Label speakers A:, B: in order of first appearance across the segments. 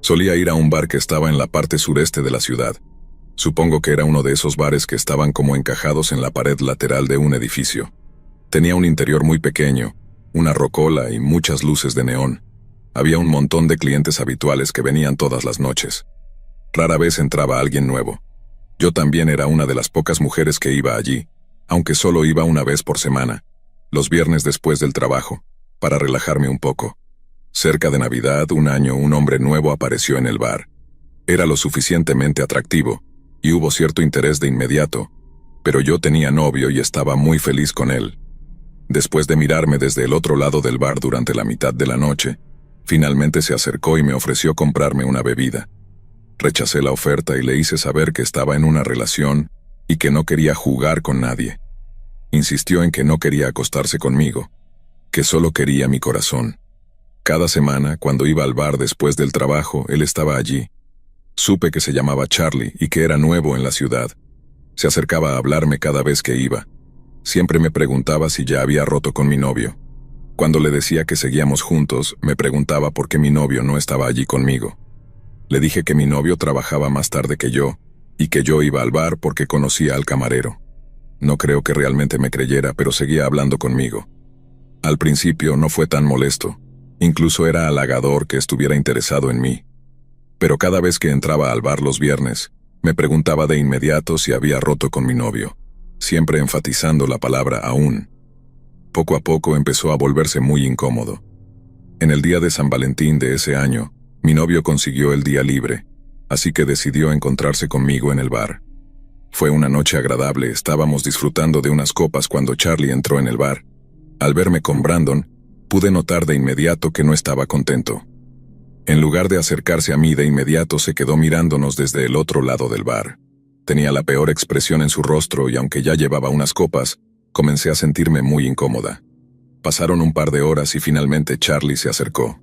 A: Solía ir a un bar que estaba en la parte sureste de la ciudad. Supongo que era uno de esos bares que estaban como encajados en la pared lateral de un edificio. Tenía un interior muy pequeño, una rocola y muchas luces de neón. Había un montón de clientes habituales que venían todas las noches. Rara vez entraba alguien nuevo. Yo también era una de las pocas mujeres que iba allí, aunque solo iba una vez por semana, los viernes después del trabajo, para relajarme un poco. Cerca de Navidad, un año, un hombre nuevo apareció en el bar. Era lo suficientemente atractivo, y hubo cierto interés de inmediato, pero yo tenía novio y estaba muy feliz con él. Después de mirarme desde el otro lado del bar durante la mitad de la noche, finalmente se acercó y me ofreció comprarme una bebida. Rechacé la oferta y le hice saber que estaba en una relación y que no quería jugar con nadie. Insistió en que no quería acostarse conmigo, que solo quería mi corazón. Cada semana, cuando iba al bar después del trabajo, él estaba allí. Supe que se llamaba Charlie y que era nuevo en la ciudad. Se acercaba a hablarme cada vez que iba. Siempre me preguntaba si ya había roto con mi novio. Cuando le decía que seguíamos juntos, me preguntaba por qué mi novio no estaba allí conmigo. Le dije que mi novio trabajaba más tarde que yo, y que yo iba al bar porque conocía al camarero. No creo que realmente me creyera, pero seguía hablando conmigo. Al principio no fue tan molesto. Incluso era halagador que estuviera interesado en mí. Pero cada vez que entraba al bar los viernes, me preguntaba de inmediato si había roto con mi novio, siempre enfatizando la palabra aún. Poco a poco empezó a volverse muy incómodo. En el día de San Valentín de ese año, mi novio consiguió el día libre, así que decidió encontrarse conmigo en el bar. Fue una noche agradable, estábamos disfrutando de unas copas cuando Charlie entró en el bar. Al verme con Brandon, pude notar de inmediato que no estaba contento. En lugar de acercarse a mí de inmediato, se quedó mirándonos desde el otro lado del bar. Tenía la peor expresión en su rostro y aunque ya llevaba unas copas, comencé a sentirme muy incómoda. Pasaron un par de horas y finalmente Charlie se acercó.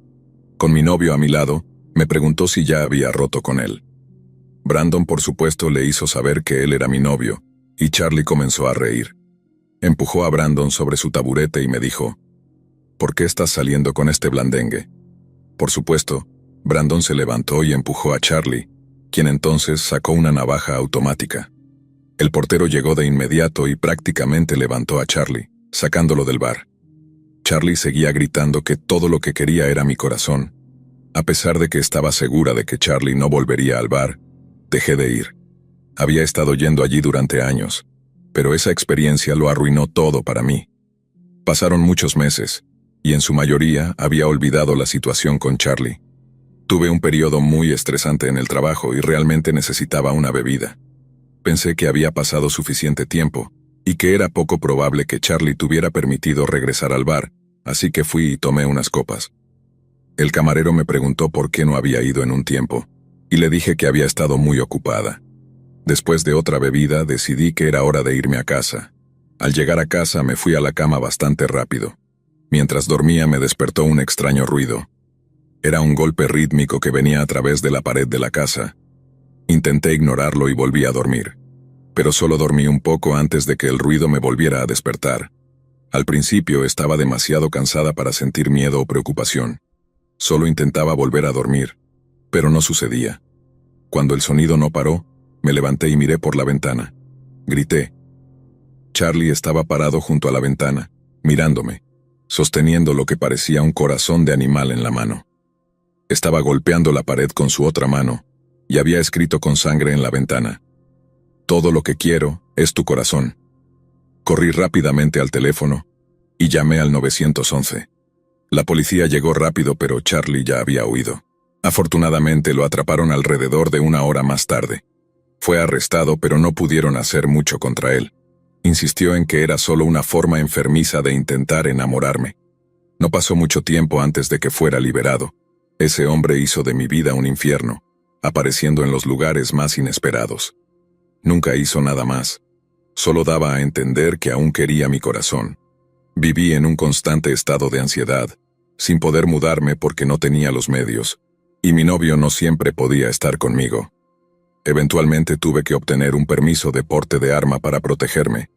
A: Con mi novio a mi lado, me preguntó si ya había roto con él. Brandon, por supuesto, le hizo saber que él era mi novio, y Charlie comenzó a reír. Empujó a Brandon sobre su taburete y me dijo: ¿Por qué estás saliendo con este blandengue? Por supuesto, Brandon se levantó y empujó a Charlie, quien entonces sacó una navaja automática. El portero llegó de inmediato y prácticamente levantó a Charlie, sacándolo del bar. Charlie seguía gritando que todo lo que quería era mi corazón. A pesar de que estaba segura de que Charlie no volvería al bar, dejé de ir. Había estado yendo allí durante años, pero esa experiencia lo arruinó todo para mí. Pasaron muchos meses, y en su mayoría había olvidado la situación con Charlie. Tuve un periodo muy estresante en el trabajo y realmente necesitaba una bebida. Pensé que había pasado suficiente tiempo, y que era poco probable que Charlie tuviera permitido regresar al bar, así que fui y tomé unas copas. El camarero me preguntó por qué no había ido en un tiempo, y le dije que había estado muy ocupada. Después de otra bebida, decidí que era hora de irme a casa. Al llegar a casa me fui a la cama bastante rápido. Mientras dormía me despertó un extraño ruido. Era un golpe rítmico que venía a través de la pared de la casa. Intenté ignorarlo y volví a dormir. Pero solo dormí un poco antes de que el ruido me volviera a despertar. Al principio estaba demasiado cansada para sentir miedo o preocupación. Solo intentaba volver a dormir, pero no sucedía. Cuando el sonido no paró, me levanté y miré por la ventana. Grité. Charlie estaba parado junto a la ventana, mirándome, sosteniendo lo que parecía un corazón de animal en la mano. Estaba golpeando la pared con su otra mano, y había escrito con sangre en la ventana: «Todo lo que quiero es tu corazón». Corrí rápidamente al teléfono y llamé al 911. La policía llegó rápido, pero Charlie ya había huido. Afortunadamente lo atraparon alrededor de una hora más tarde. Fue arrestado, pero no pudieron hacer mucho contra él. Insistió en que era solo una forma enfermiza de intentar enamorarme. No pasó mucho tiempo antes de que fuera liberado. Ese hombre hizo de mi vida un infierno, apareciendo en los lugares más inesperados. Nunca hizo nada más. Solo daba a entender que aún quería mi corazón. Viví en un constante estado de ansiedad, sin poder mudarme porque no tenía los medios, y mi novio no siempre podía estar conmigo. Eventualmente tuve que obtener un permiso de porte de arma para protegerme,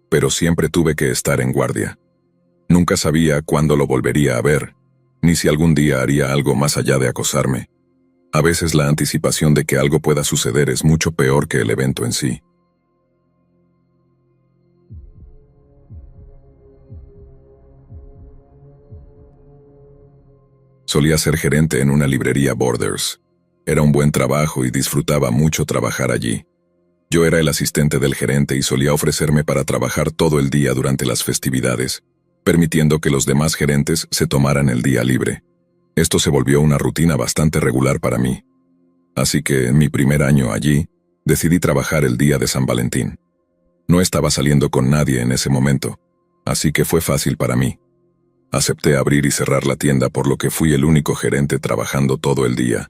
A: pero siempre tuve que estar en guardia. Nunca sabía cuándo lo volvería a ver, ni si algún día haría algo más allá de acosarme. A veces la anticipación de que algo pueda suceder es mucho peor que el evento en sí. Solía ser gerente en una librería Borders. Era un buen trabajo y disfrutaba mucho trabajar allí. Yo era el asistente del gerente y solía ofrecerme para trabajar todo el día durante las festividades, permitiendo que los demás gerentes se tomaran el día libre. Esto se volvió una rutina bastante regular para mí. Así que, en mi primer año allí, decidí trabajar el día de San Valentín. No estaba saliendo con nadie en ese momento, así que fue fácil para mí. Acepté abrir y cerrar la tienda, por lo que fui el único gerente trabajando todo el día.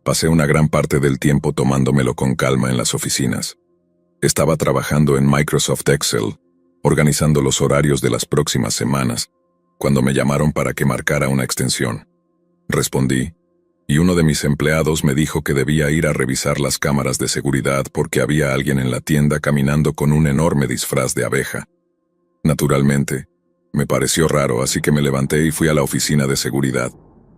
A: Pasé una gran parte del tiempo tomándomelo con calma en las oficinas. Estaba trabajando en Microsoft Excel, organizando los horarios de las próximas semanas, cuando me llamaron para que marcara una extensión. Respondí, y uno de mis empleados me dijo que debía ir a revisar las cámaras de seguridad porque había alguien en la tienda caminando con un enorme disfraz de abeja. Naturalmente, me pareció raro, así que me levanté y fui a la oficina de seguridad.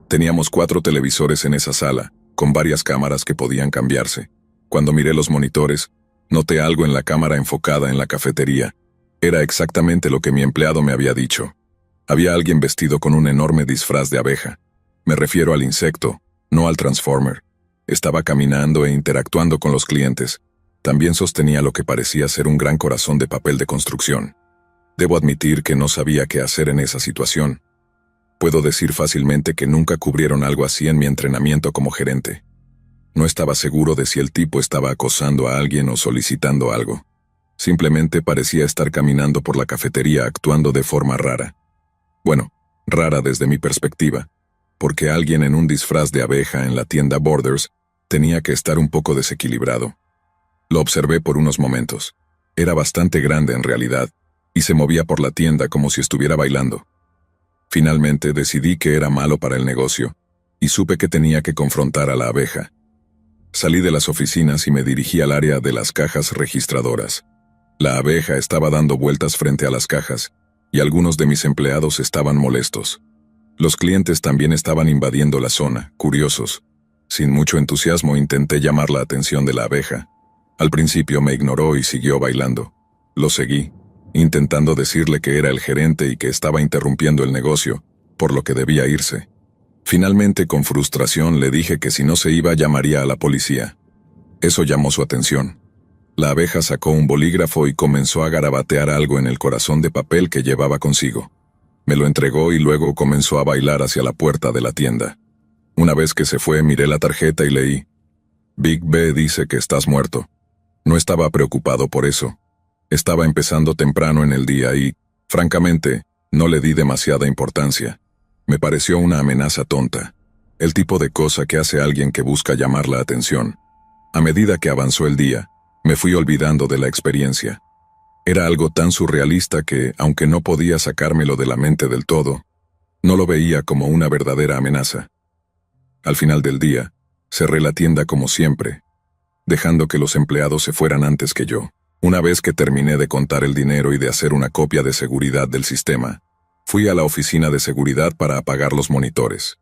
A: Teníamos 4 televisores en esa sala, con varias cámaras que podían cambiarse. Cuando miré los monitores, noté algo en la cámara enfocada en la cafetería. Era exactamente lo que mi empleado me había dicho. Había alguien vestido con un enorme disfraz de abeja. Me refiero al insecto, no al Transformer. Estaba caminando e interactuando con los clientes. También sostenía lo que parecía ser un gran corazón de papel de construcción. Debo admitir que no sabía qué hacer en esa situación. Puedo decir fácilmente que nunca cubrieron algo así en mi entrenamiento como gerente. No estaba seguro de si el tipo estaba acosando a alguien o solicitando algo. Simplemente parecía estar caminando por la cafetería actuando de forma rara. Bueno, rara desde mi perspectiva, porque alguien en un disfraz de abeja en la tienda Borders tenía que estar un poco desequilibrado. Lo observé por unos momentos. Era bastante grande en realidad, y se movía por la tienda como si estuviera bailando. Finalmente decidí que era malo para el negocio, y supe que tenía que confrontar a la abeja. Salí de las oficinas y me dirigí al área de las cajas registradoras. La abeja estaba dando vueltas frente a las cajas, y algunos de mis empleados estaban molestos. Los clientes también estaban invadiendo la zona, curiosos. Sin mucho entusiasmo intenté llamar la atención de la abeja. Al principio me ignoró y siguió bailando. Lo seguí, intentando decirle que era el gerente y que estaba interrumpiendo el negocio, por lo que debía irse. Finalmente, con frustración, le dije que si no se iba llamaría a la policía. Eso llamó su atención. La abeja sacó un bolígrafo y comenzó a garabatear algo en el corazón de papel que llevaba consigo. Me lo entregó y luego comenzó a bailar hacia la puerta de la tienda. Una vez que se fue, miré la tarjeta y leí: Big B dice que estás muerto. No estaba preocupado por eso. Estaba empezando temprano en el día y, francamente, no le di demasiada importancia. Me pareció una amenaza tonta, el tipo de cosa que hace alguien que busca llamar la atención. A medida que avanzó el día, me fui olvidando de la experiencia. Era algo tan surrealista que, aunque no podía sacármelo de la mente del todo, no lo veía como una verdadera amenaza. Al final del día, cerré la tienda como siempre, dejando que los empleados se fueran antes que yo. Una vez que terminé de contar el dinero y de hacer una copia de seguridad del sistema, fui a la oficina de seguridad para apagar los monitores.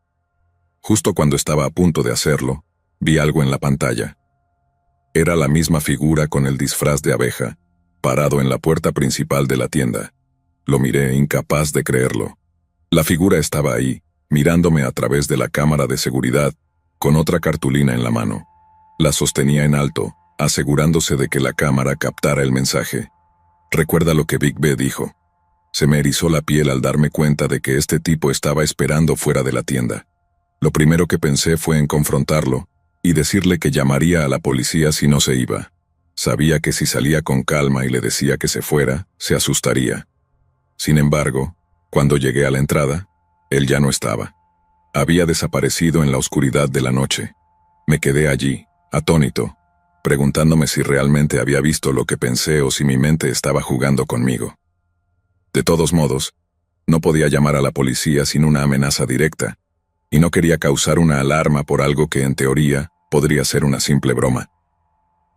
A: Justo cuando estaba a punto de hacerlo, vi algo en la pantalla. Era la misma figura con el disfraz de abeja, parado en la puerta principal de la tienda. Lo miré, incapaz de creerlo. La figura estaba ahí, mirándome a través de la cámara de seguridad, con otra cartulina en la mano. La sostenía en alto, asegurándose de que la cámara captara el mensaje. Recuerda lo que Big B dijo. Se me erizó la piel al darme cuenta de que este tipo estaba esperando fuera de la tienda. Lo primero que pensé fue en confrontarlo y decirle que llamaría a la policía si no se iba. Sabía que si salía con calma y le decía que se fuera, se asustaría. Sin embargo, cuando llegué a la entrada, él ya no estaba. Había desaparecido en la oscuridad de la noche. Me quedé allí, atónito, preguntándome si realmente había visto lo que pensé o si mi mente estaba jugando conmigo. De todos modos, no podía llamar a la policía sin una amenaza directa, y no quería causar una alarma por algo que en teoría podría ser una simple broma.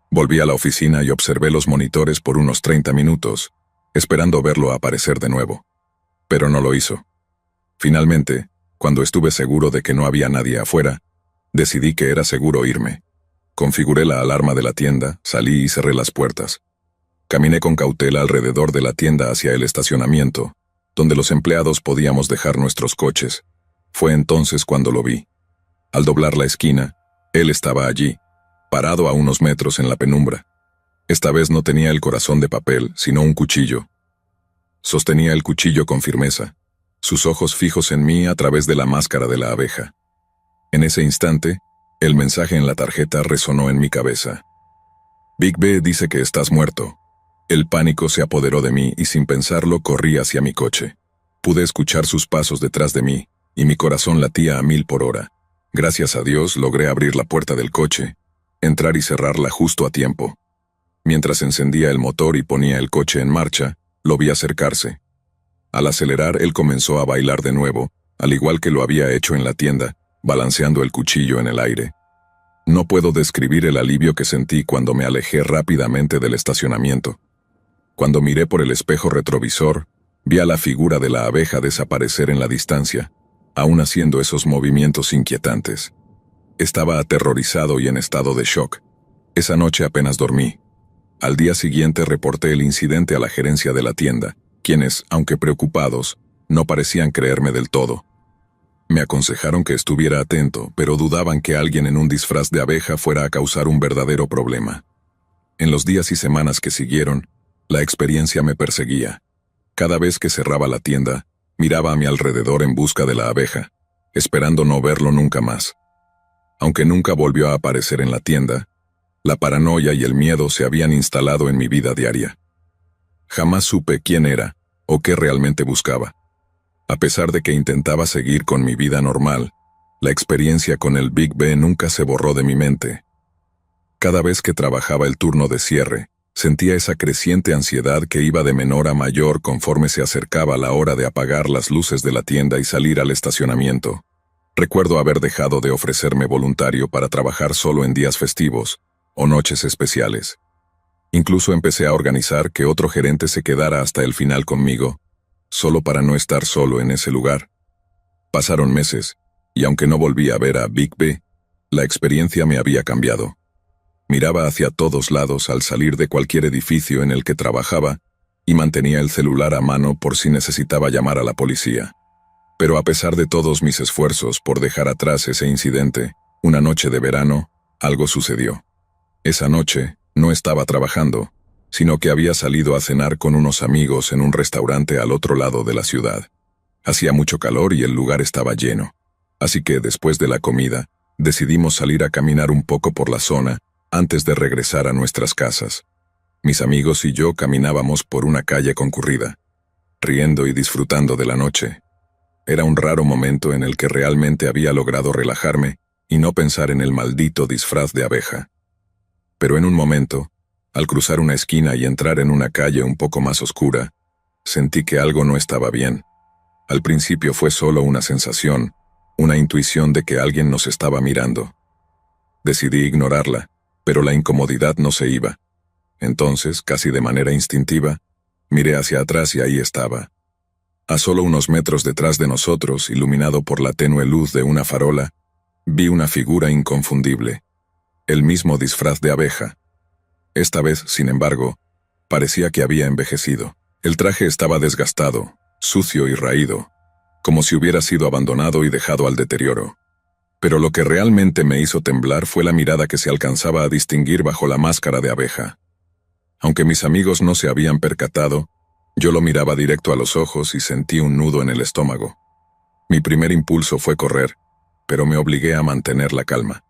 A: Volví a la oficina y observé los monitores por unos 30 minutos, esperando verlo aparecer de nuevo. Pero no lo hizo. Finalmente, cuando estuve seguro de que no había nadie afuera, Decidí que era seguro irme. Configuré la alarma de la tienda, salí y cerré las puertas. Caminé con cautela alrededor de la tienda hacia el estacionamiento, donde los empleados podíamos dejar nuestros coches. Fue entonces cuando lo vi. Al doblar la esquina, él estaba allí, parado a unos metros en la penumbra. Esta vez no tenía el corazón de papel, sino un cuchillo. Sostenía el cuchillo con firmeza, sus ojos fijos en mí a través de la máscara de la abeja. En ese instante, el mensaje en la tarjeta resonó en mi cabeza. Big B dice que estás muerto. El pánico se apoderó de mí y sin pensarlo corrí hacia mi coche. Pude escuchar sus pasos detrás de mí, y mi corazón latía a 1000 por hora. Gracias a Dios logré abrir la puerta del coche, entrar y cerrarla justo a tiempo. Mientras encendía el motor y ponía el coche en marcha, lo vi acercarse. Al acelerar, él comenzó a bailar de nuevo, al igual que lo había hecho en la tienda, balanceando el cuchillo en el aire. No puedo describir el alivio que sentí cuando me alejé rápidamente del estacionamiento. Cuando miré por el espejo retrovisor, vi a la figura de la abeja desaparecer en la distancia, aún haciendo esos movimientos inquietantes. Estaba aterrorizado y en estado de shock. Esa noche apenas dormí. Al día siguiente reporté el incidente a la gerencia de la tienda, quienes, aunque preocupados, no parecían creerme del todo. Me aconsejaron que estuviera atento, pero dudaban que alguien en un disfraz de abeja fuera a causar un verdadero problema. En los días y semanas que siguieron, la experiencia me perseguía. Cada vez que cerraba la tienda, miraba a mi alrededor en busca de la abeja, esperando no verlo nunca más. Aunque nunca volvió a aparecer en la tienda, la paranoia y el miedo se habían instalado en mi vida diaria. Jamás supe quién era o qué realmente buscaba. A pesar de que intentaba seguir con mi vida normal, la experiencia con el Big B nunca se borró de mi mente. Cada vez que trabajaba el turno de cierre, sentía esa creciente ansiedad que iba de menor a mayor conforme se acercaba la hora de apagar las luces de la tienda y salir al estacionamiento. Recuerdo haber dejado de ofrecerme voluntario para trabajar solo en días festivos o noches especiales. Incluso empecé a organizar que otro gerente se quedara hasta el final conmigo, solo para no estar solo en ese lugar. Pasaron meses, y aunque no volví a ver a Big B, la experiencia me había cambiado. Miraba hacia todos lados al salir de cualquier edificio en el que trabajaba y mantenía el celular a mano por si necesitaba llamar a la policía. Pero a pesar de todos mis esfuerzos por dejar atrás ese incidente, una noche de verano, algo sucedió. Esa noche no estaba trabajando, sino que había salido a cenar con unos amigos en un restaurante al otro lado de la ciudad. Hacía mucho calor y el lugar estaba lleno, así que después de la comida, decidimos salir a caminar un poco por la zona antes de regresar a nuestras casas. Mis amigos y yo caminábamos por una calle concurrida, riendo y disfrutando de la noche. Era un raro momento en el que realmente había logrado relajarme y no pensar en el maldito disfraz de abeja. Pero en un momento, al cruzar una esquina y entrar en una calle un poco más oscura, sentí que algo no estaba bien. Al principio fue solo una sensación, una intuición de que alguien nos estaba mirando. Decidí ignorarla, pero la incomodidad no se iba. Entonces, casi de manera instintiva, miré hacia atrás y ahí estaba. A solo unos metros detrás de nosotros, iluminado por la tenue luz de una farola, vi una figura inconfundible. El mismo disfraz de abeja. Esta vez, sin embargo, parecía que había envejecido. El traje estaba desgastado, sucio y raído, como si hubiera sido abandonado y dejado al deterioro. Pero lo que realmente me hizo temblar fue la mirada que se alcanzaba a distinguir bajo la máscara de abeja. Aunque mis amigos no se habían percatado, yo lo miraba directo a los ojos y sentí un nudo en el estómago. Mi primer impulso fue correr, pero me obligué a mantener la calma.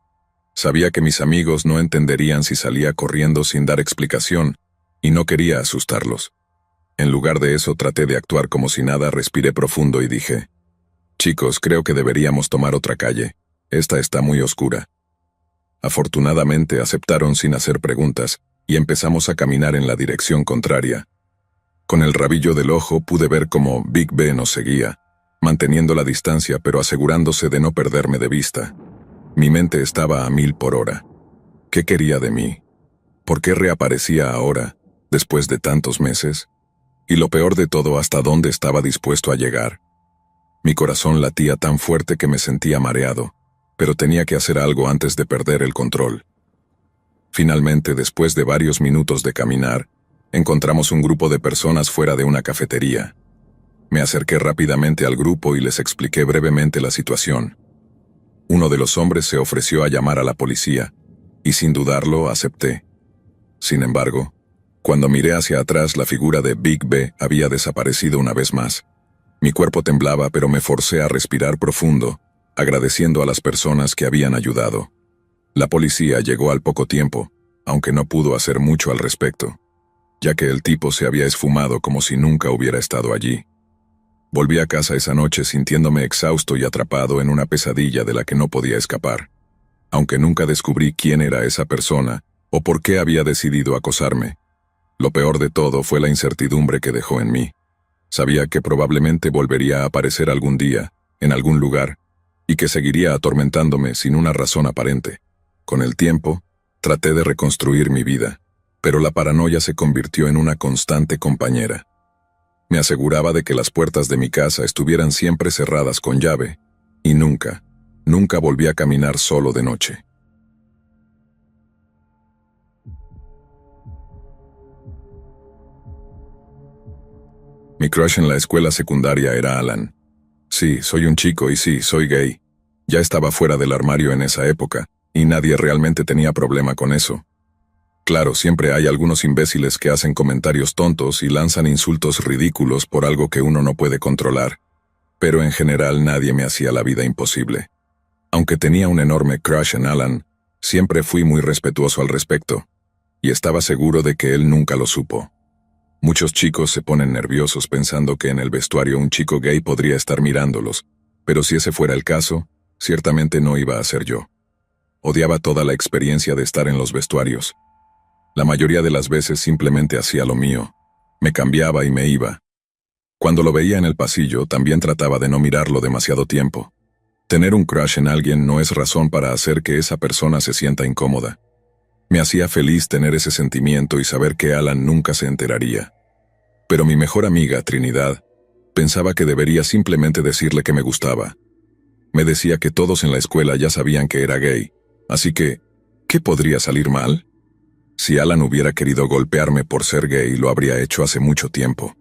A: Sabía que mis amigos no entenderían si salía corriendo sin dar explicación, y no quería asustarlos. En lugar de eso traté de actuar como si nada, respiré profundo y dije: «Chicos, creo que deberíamos tomar otra calle. Esta está muy oscura». Afortunadamente aceptaron sin hacer preguntas, y empezamos a caminar en la dirección contraria. Con el rabillo del ojo pude ver cómo Big B nos seguía, manteniendo la distancia pero asegurándose de no perderme de vista. Mi mente estaba a 1000 por hora. ¿Qué quería de mí? ¿Por qué reaparecía ahora, después de tantos meses? Y lo peor de todo, ¿hasta dónde estaba dispuesto a llegar? Mi corazón latía tan fuerte que me sentía mareado, pero tenía que hacer algo antes de perder el control. Finalmente, después de varios minutos de caminar, encontramos un grupo de personas fuera de una cafetería. Me acerqué rápidamente al grupo y les expliqué brevemente la situación. Uno de los hombres se ofreció a llamar a la policía, y sin dudarlo acepté. Sin embargo, cuando miré hacia atrás, la figura de Big B había desaparecido una vez más. Mi cuerpo temblaba, pero me forcé a respirar profundo, agradeciendo a las personas que habían ayudado. La policía llegó al poco tiempo, aunque no pudo hacer mucho al respecto, ya que el tipo se había esfumado como si nunca hubiera estado allí. Volví a casa esa noche sintiéndome exhausto y atrapado en una pesadilla de la que no podía escapar, aunque nunca descubrí quién era esa persona o por qué había decidido acosarme. Lo peor de todo fue la incertidumbre que dejó en mí. Sabía que probablemente volvería a aparecer algún día, en algún lugar, y que seguiría atormentándome sin una razón aparente. Con el tiempo, traté de reconstruir mi vida, pero la paranoia se convirtió en una constante compañera. Me aseguraba de que las puertas de mi casa estuvieran siempre cerradas con llave, y nunca volví a caminar solo de noche. Mi crush en la escuela secundaria era Alan. Sí, soy un chico y sí, soy gay. Ya estaba fuera del armario en esa época, y nadie realmente tenía problema con eso. Claro, siempre hay algunos imbéciles que hacen comentarios tontos y lanzan insultos ridículos por algo que uno no puede controlar. Pero en general nadie me hacía la vida imposible. Aunque tenía un enorme crush en Alan, siempre fui muy respetuoso al respecto, y estaba seguro de que él nunca lo supo. Muchos chicos se ponen nerviosos pensando que en el vestuario un chico gay podría estar mirándolos, pero si ese fuera el caso, ciertamente no iba a ser yo. Odiaba toda la experiencia de estar en los vestuarios. La mayoría de las veces simplemente hacía lo mío. Me cambiaba y me iba. Cuando lo veía en el pasillo, también trataba de no mirarlo demasiado tiempo. Tener un crush en alguien no es razón para hacer que esa persona se sienta incómoda. Me hacía feliz tener ese sentimiento y saber que Alan nunca se enteraría. Pero mi mejor amiga, Trinidad, pensaba que debería simplemente decirle que me gustaba. Me decía que todos en la escuela ya sabían que era gay, así que, ¿qué podría salir mal? Si Alan hubiera querido golpearme por ser gay, lo habría hecho hace mucho tiempo.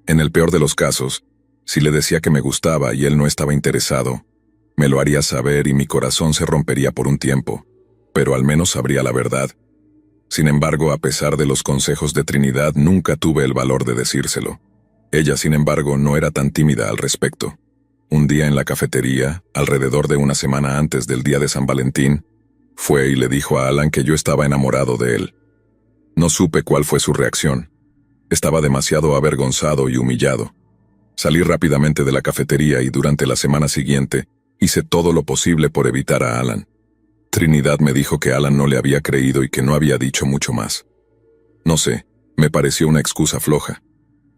A: En el peor de los casos, si le decía que me gustaba y él no estaba interesado, me lo haría saber y mi corazón se rompería por un tiempo, pero al menos sabría la verdad. Sin embargo, a pesar de los consejos de Trinidad, nunca tuve el valor de decírselo. Ella, sin embargo, no era tan tímida al respecto. Un día en la cafetería, alrededor de una semana antes del día de San Valentín, fue y le dijo a Alan que yo estaba enamorado de él. No supe cuál fue su reacción. Estaba demasiado avergonzado y humillado. Salí rápidamente de la cafetería y durante la semana siguiente hice todo lo posible por evitar a Alan. Trinidad me dijo que Alan no le había creído y que no había dicho mucho más. No sé, me pareció una excusa floja.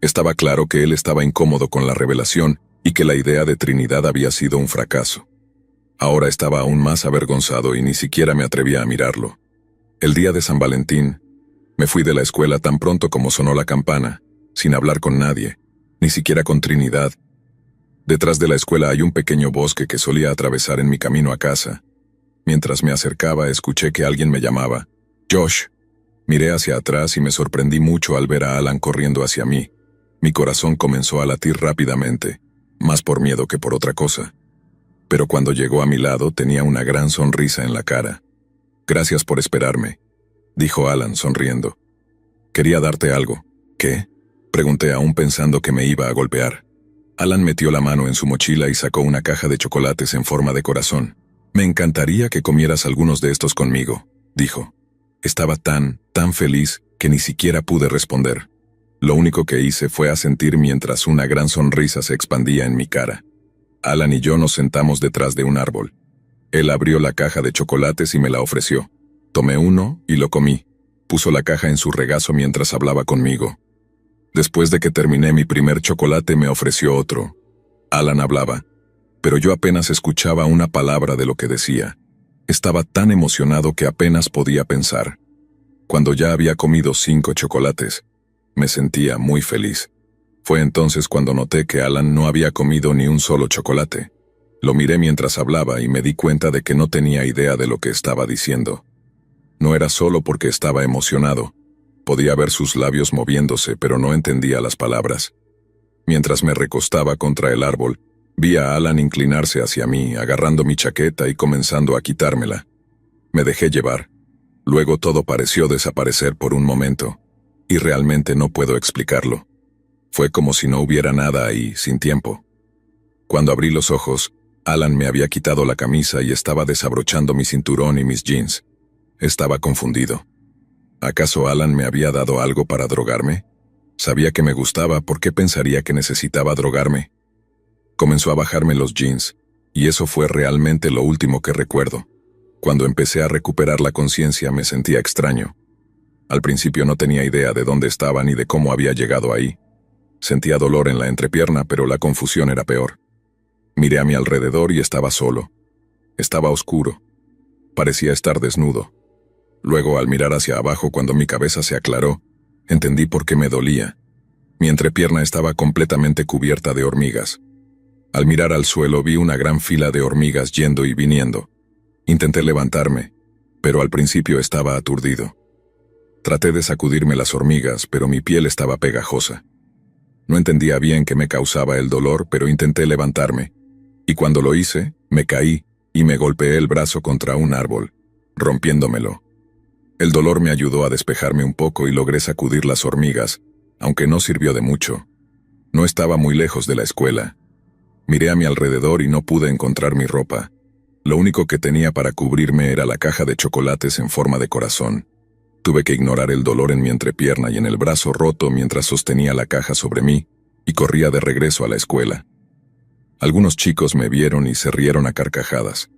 A: Estaba claro que él estaba incómodo con la revelación y que la idea de Trinidad había sido un fracaso. Ahora estaba aún más avergonzado y ni siquiera me atrevía a mirarlo. El día de San Valentín, me fui de la escuela tan pronto como sonó la campana, sin hablar con nadie, ni siquiera con Trinidad. Detrás de la escuela hay un pequeño bosque que solía atravesar en mi camino a casa. Mientras me acercaba, escuché que alguien me llamaba. Josh. Miré hacia atrás y me sorprendí mucho al ver a Alan corriendo hacia mí. Mi corazón comenzó a latir rápidamente, más por miedo que por otra cosa. Pero cuando llegó a mi lado tenía una gran sonrisa en la cara. Gracias por esperarme, dijo Alan sonriendo. Quería darte algo. ¿Qué? Pregunté aún pensando que me iba a golpear. Alan metió la mano en su mochila y sacó una caja de chocolates en forma de corazón. Me encantaría que comieras algunos de estos conmigo, dijo. Estaba tan feliz que ni siquiera pude responder. Lo único que hice fue asentir mientras una gran sonrisa se expandía en mi cara. Alan y yo nos sentamos detrás de un árbol. Él abrió la caja de chocolates y me la ofreció. Tomé uno y lo comí. Puso la caja en su regazo mientras hablaba conmigo. Después de que terminé mi primer chocolate me ofreció otro. Alan hablaba, pero yo apenas escuchaba una palabra de lo que decía. Estaba tan emocionado que apenas podía pensar. Cuando ya había comido 5 chocolates, me sentía muy feliz. Fue entonces cuando noté que Alan no había comido ni un solo chocolate. Lo miré mientras hablaba y me di cuenta de que no tenía idea de lo que estaba diciendo. No era solo porque estaba emocionado. Podía ver sus labios moviéndose, pero no entendía las palabras. Mientras me recostaba contra el árbol, vi a Alan inclinarse hacia mí, agarrando mi chaqueta y comenzando a quitármela. Me dejé llevar. Luego todo pareció desaparecer por un momento, y realmente no puedo explicarlo. Fue como si no hubiera nada ahí, sin tiempo. Cuando abrí los ojos, Alan me había quitado la camisa y estaba desabrochando mi cinturón y mis jeans. Estaba confundido. ¿Acaso Alan me había dado algo para drogarme? Sabía que me gustaba, ¿por qué pensaría que necesitaba drogarme? Comenzó a bajarme los jeans, y eso fue realmente lo último que recuerdo. Cuando empecé a recuperar la conciencia me sentía extraño. Al principio no tenía idea de dónde estaba ni de cómo había llegado ahí. Sentía dolor en la entrepierna, pero la confusión era peor. Miré a mi alrededor y estaba solo. Estaba oscuro. Parecía estar desnudo. Luego, al mirar hacia abajo cuando mi cabeza se aclaró, entendí por qué me dolía. Mi entrepierna estaba completamente cubierta de hormigas. Al mirar al suelo vi una gran fila de hormigas yendo y viniendo. Intenté levantarme, pero al principio estaba aturdido. Traté de sacudirme las hormigas, pero mi piel estaba pegajosa. No entendía bien qué me causaba el dolor, pero intenté levantarme. Y cuando lo hice, me caí y me golpeé el brazo contra un árbol, rompiéndomelo. El dolor me ayudó a despejarme un poco y logré sacudir las hormigas, aunque no sirvió de mucho. No estaba muy lejos de la escuela. Miré a mi alrededor y no pude encontrar mi ropa. Lo único que tenía para cubrirme era la caja de chocolates en forma de corazón. Tuve que ignorar el dolor en mi entrepierna y en el brazo roto mientras sostenía la caja sobre mí y corría de regreso a la escuela. Algunos chicos me vieron y se rieron a carcajadas.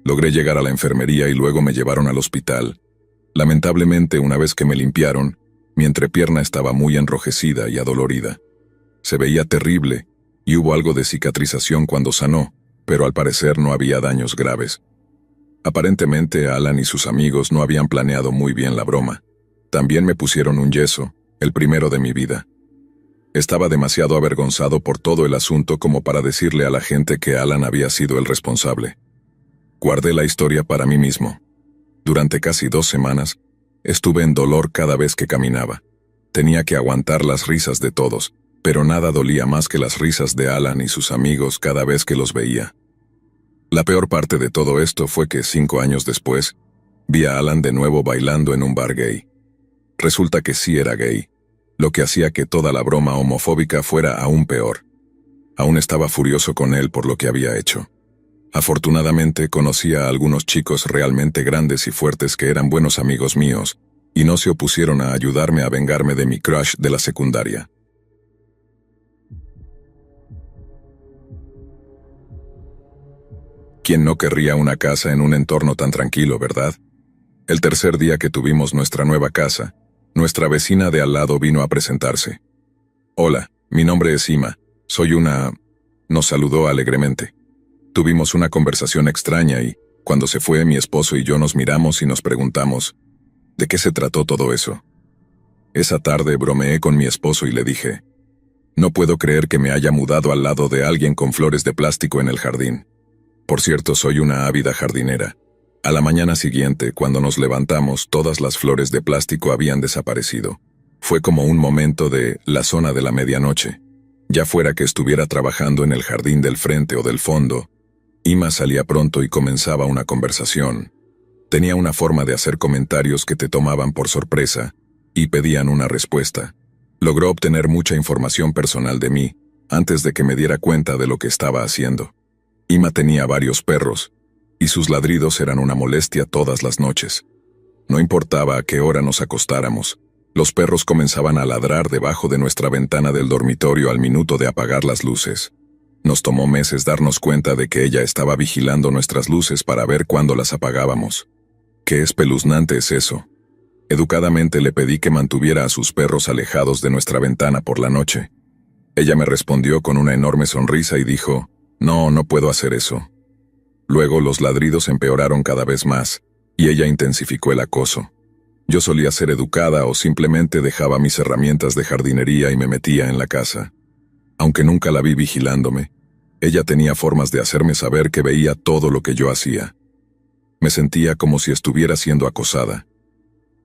A: Logré llegar a la enfermería y luego me llevaron al hospital. Lamentablemente, una vez que me limpiaron, mi entrepierna estaba muy enrojecida y adolorida. Se veía terrible y hubo algo de cicatrización cuando sanó, pero al parecer no había daños graves. Aparentemente, Alan y sus amigos no habían planeado muy bien la broma. También me pusieron un yeso, el primero de mi vida. Estaba demasiado avergonzado por todo el asunto como para decirle a la gente que Alan había sido el responsable. Guardé la historia para mí mismo. Durante casi 2 semanas, estuve en dolor cada vez que caminaba. Tenía que aguantar las risas de todos, pero nada dolía más que las risas de Alan y sus amigos cada vez que los veía. La peor parte de todo esto fue que 5 años después, vi a Alan de nuevo bailando en un bar gay. Resulta que sí era gay, lo que hacía que toda la broma homofóbica fuera aún peor. Aún estaba furioso con él por lo que había hecho. Afortunadamente conocía a algunos chicos realmente grandes y fuertes que eran buenos amigos míos, y no se opusieron a ayudarme a vengarme de mi crush de la secundaria. ¿Quién no querría una casa en un entorno tan tranquilo, verdad? El tercer día que tuvimos nuestra nueva casa, nuestra vecina de al lado vino a presentarse. Hola, mi nombre es Ima, soy una... Nos saludó alegremente. Tuvimos una conversación extraña y, cuando se fue, mi esposo y yo nos miramos y nos preguntamos, ¿de qué se trató todo eso? Esa tarde bromeé con mi esposo y le dije, no puedo creer que me haya mudado al lado de alguien con flores de plástico en el jardín. Por cierto, soy una ávida jardinera. A la mañana siguiente, cuando nos levantamos, todas las flores de plástico habían desaparecido. Fue como un momento de la zona de la medianoche. Ya fuera que estuviera trabajando en el jardín del frente o del fondo, Ima salía pronto y comenzaba una conversación. Tenía una forma de hacer comentarios que te tomaban por sorpresa y pedían una respuesta. Logró obtener mucha información personal de mí antes de que me diera cuenta de lo que estaba haciendo. Ima tenía varios perros, y sus ladridos eran una molestia todas las noches. No importaba a qué hora nos acostáramos, los perros comenzaban a ladrar debajo de nuestra ventana del dormitorio al minuto de apagar las luces. Nos tomó meses darnos cuenta de que ella estaba vigilando nuestras luces para ver cuándo las apagábamos. Qué espeluznante es eso. Educadamente le pedí que mantuviera a sus perros alejados de nuestra ventana por la noche. Ella me respondió con una enorme sonrisa y dijo, no, no puedo hacer eso. Luego los ladridos empeoraron cada vez más, y ella intensificó el acoso. Yo solía ser educada o simplemente dejaba mis herramientas de jardinería y me metía en la casa. Aunque nunca la vi vigilándome, Ella tenía formas de hacerme saber que veía todo lo que yo hacía. Me sentía como si estuviera siendo acosada.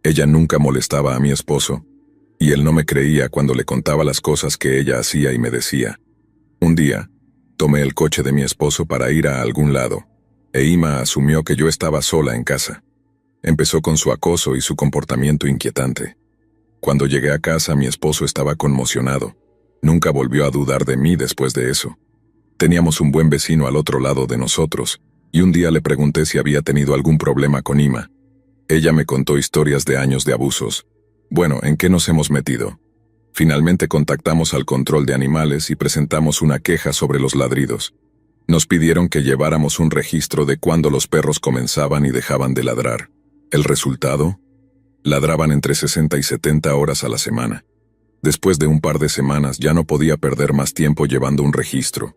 A: Ella nunca molestaba a mi esposo, y él no me creía cuando le contaba las cosas que ella hacía y me decía. Un día, tomé el coche de mi esposo para ir a algún lado, e Ima asumió que yo estaba sola en casa. Empezó con su acoso y su comportamiento inquietante. Cuando llegué a casa, mi esposo estaba conmocionado. Nunca volvió a dudar de mí después de eso. Teníamos un buen vecino al otro lado de nosotros, y un día le pregunté si había tenido algún problema con Ima. Ella me contó historias de años de abusos. Bueno, ¿en qué nos hemos metido? Finalmente contactamos al control de animales y presentamos una queja sobre los ladridos. Nos pidieron que lleváramos un registro de cuándo los perros comenzaban y dejaban de ladrar. ¿El resultado? Ladraban entre 60 y 70 horas a la semana. Después de un par de semanas ya no podía perder más tiempo llevando un registro.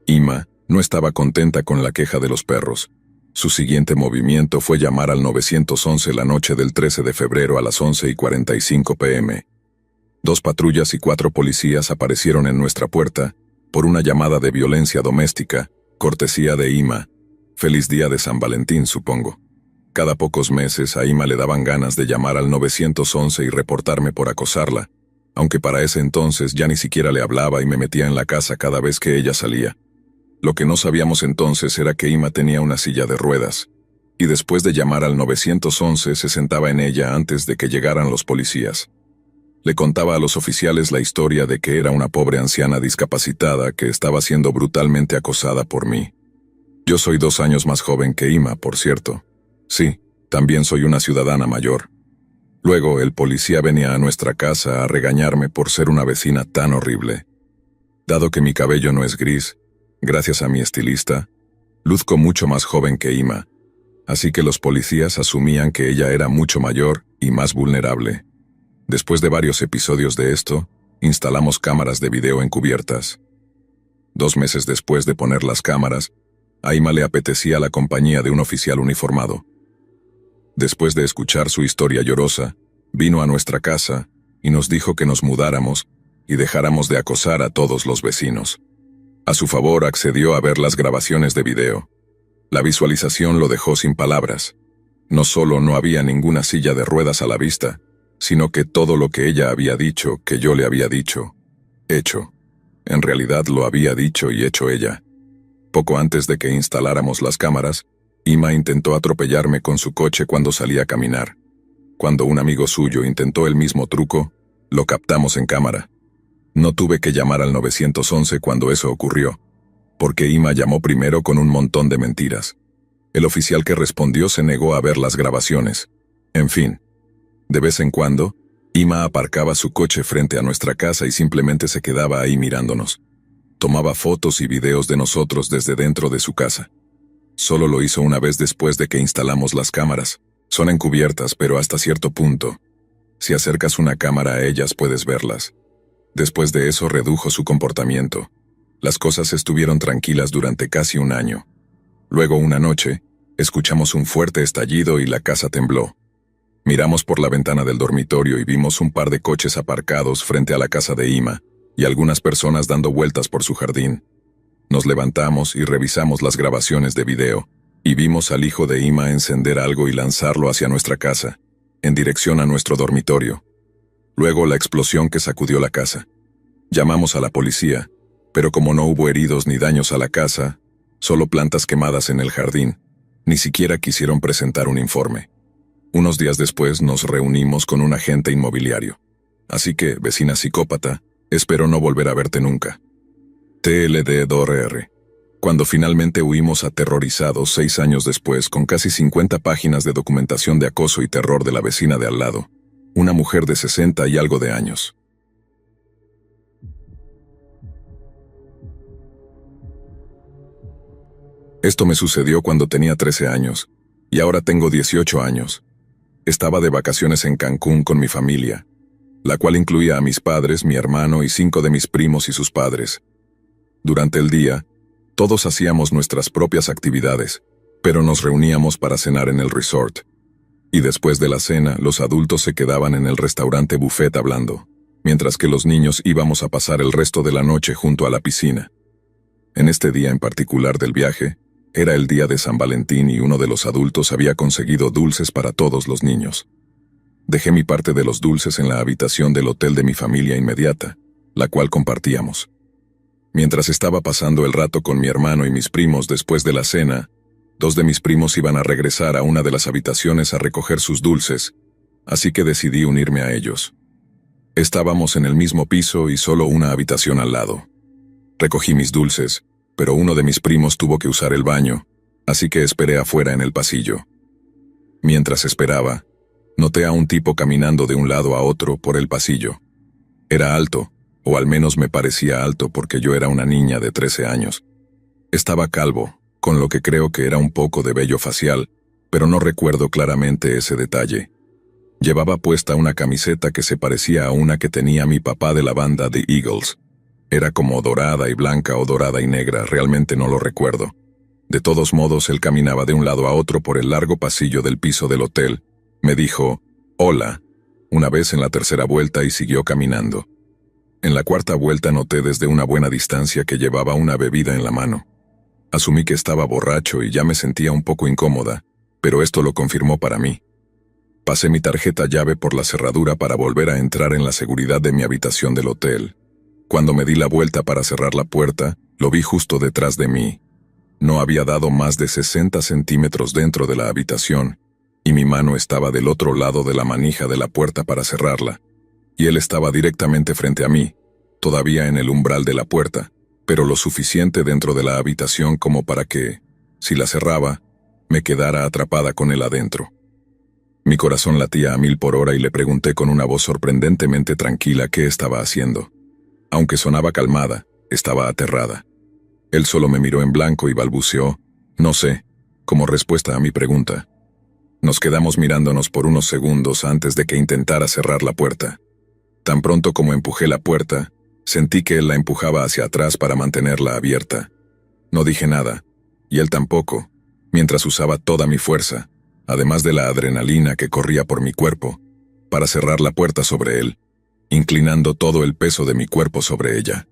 A: Ima no estaba contenta con la queja de los perros. Su siguiente movimiento fue llamar al 911 la noche del 13 de febrero a las 11:45 p.m. 2 patrullas y 4 policías aparecieron en nuestra puerta por una llamada de violencia doméstica, cortesía de Ima. Feliz día de San Valentín, supongo. Cada pocos meses a Ima le daban ganas de llamar al 911 y reportarme por acosarla, aunque para ese entonces ya ni siquiera le hablaba y me metía en la casa cada vez que ella salía. Lo que no sabíamos entonces era que Ima tenía una silla de ruedas, y después de llamar al 911 se sentaba en ella antes de que llegaran los policías. Le contaba a los oficiales la historia de que era una pobre anciana discapacitada que estaba siendo brutalmente acosada por mí. Yo soy 2 años más joven que Ima, por cierto. Sí, también soy una ciudadana mayor. Luego, el policía venía a nuestra casa a regañarme por ser una vecina tan horrible. Dado que mi cabello no es gris, gracias a mi estilista, luzco mucho más joven que Ima, así que los policías asumían que ella era mucho mayor y más vulnerable. Después de varios episodios de esto, instalamos cámaras de video encubiertas. 2 meses después de poner las cámaras, a Ima le apetecía la compañía de un oficial uniformado. Después de escuchar su historia llorosa, vino a nuestra casa y nos dijo que nos mudáramos y dejáramos de acosar a todos los vecinos. A su favor accedió a ver las grabaciones de video. La visualización lo dejó sin palabras. No solo no había ninguna silla de ruedas a la vista, sino que todo lo que ella había dicho, que yo le había dicho, hecho. En realidad lo había dicho y hecho ella. Poco antes de que instaláramos las cámaras, Ima intentó atropellarme con su coche cuando salía a caminar. Cuando un amigo suyo intentó el mismo truco, lo captamos en cámara. No tuve que llamar al 911 cuando eso ocurrió, porque Ima llamó primero con un montón de mentiras. El oficial que respondió se negó a ver las grabaciones. En fin, de vez en cuando, Ima aparcaba su coche frente a nuestra casa y simplemente se quedaba ahí mirándonos. Tomaba fotos y videos de nosotros desde dentro de su casa. Solo lo hizo una vez después de que instalamos las cámaras. Son encubiertas, pero hasta cierto punto. Si acercas una cámara a ellas puedes verlas. Después de eso redujo su comportamiento. Las cosas estuvieron tranquilas durante casi un año. Luego una noche, escuchamos un fuerte estallido y la casa tembló. Miramos por la ventana del dormitorio y vimos un par de coches aparcados frente a la casa de Ima y algunas personas dando vueltas por su jardín. Nos levantamos y revisamos las grabaciones de video y vimos al hijo de Ima encender algo y lanzarlo hacia nuestra casa, en dirección a nuestro dormitorio. Luego la explosión que sacudió la casa. Llamamos a la policía, pero como no hubo heridos ni daños a la casa, solo plantas quemadas en el jardín, ni siquiera quisieron presentar un informe. Unos días después nos reunimos con un agente inmobiliario. Así que, vecina psicópata, espero no volver a verte nunca. TLD-DOR-R. Cuando finalmente huimos aterrorizados 6 años después con casi 50 páginas de documentación de acoso y terror de la vecina de al lado, una mujer de 60 y algo de años. Esto me sucedió cuando tenía 13 años, y ahora tengo 18 años. Estaba de vacaciones en Cancún con mi familia, la cual incluía a mis padres, mi hermano y 5 de mis primos y sus padres. Durante el día, todos hacíamos nuestras propias actividades, pero nos reuníamos para cenar en el resort. Y después de la cena, los adultos se quedaban en el restaurante buffet hablando, mientras que los niños íbamos a pasar el resto de la noche junto a la piscina. En este día en particular del viaje, era el día de San Valentín y uno de los adultos había conseguido dulces para todos los niños. Dejé mi parte de los dulces en la habitación del hotel de mi familia inmediata, la cual compartíamos. Mientras estaba pasando el rato con mi hermano y mis primos después de la cena, 2 de mis primos iban a regresar a una de las habitaciones a recoger sus dulces, así que decidí unirme a ellos. Estábamos en el mismo piso y solo una habitación al lado. Recogí mis dulces, pero uno de mis primos tuvo que usar el baño, así que esperé afuera en el pasillo. Mientras esperaba, noté a un tipo caminando de un lado a otro por el pasillo. Era alto, o al menos me parecía alto porque yo era una niña de 13 años. Estaba calvo, con lo que creo que era un poco de vello facial, pero no recuerdo claramente ese detalle. Llevaba puesta una camiseta que se parecía a una que tenía mi papá de la banda The Eagles. Era como dorada y blanca o dorada y negra, realmente no lo recuerdo. De todos modos, él caminaba de un lado a otro por el largo pasillo del piso del hotel. Me dijo, «Hola», una vez en la tercera vuelta y siguió caminando. En la cuarta vuelta noté desde una buena distancia que llevaba una bebida en la mano. Asumí que estaba borracho y ya me sentía un poco incómoda, pero esto lo confirmó para mí. Pasé mi tarjeta llave por la cerradura para volver a entrar en la seguridad de mi habitación del hotel. Cuando me di la vuelta para cerrar la puerta, lo vi justo detrás de mí. No había dado más de 60 centímetros dentro de la habitación, y mi mano estaba del otro lado de la manija de la puerta para cerrarla, y él estaba directamente frente a mí, todavía en el umbral de la puerta, pero lo suficiente dentro de la habitación como para que, si la cerraba, me quedara atrapada con él adentro. Mi corazón latía a 1000 por hora y le pregunté con una voz sorprendentemente tranquila qué estaba haciendo. Aunque sonaba calmada, estaba aterrada. Él solo me miró en blanco y balbuceó, «No sé», como respuesta a mi pregunta. Nos quedamos mirándonos por unos segundos antes de que intentara cerrar la puerta. Tan pronto como empujé la puerta, sentí que él la empujaba hacia atrás para mantenerla abierta. No dije nada, y él tampoco, mientras usaba toda mi fuerza, además de la adrenalina que corría por mi cuerpo, para cerrar la puerta sobre él, inclinando todo el peso de mi cuerpo sobre ella.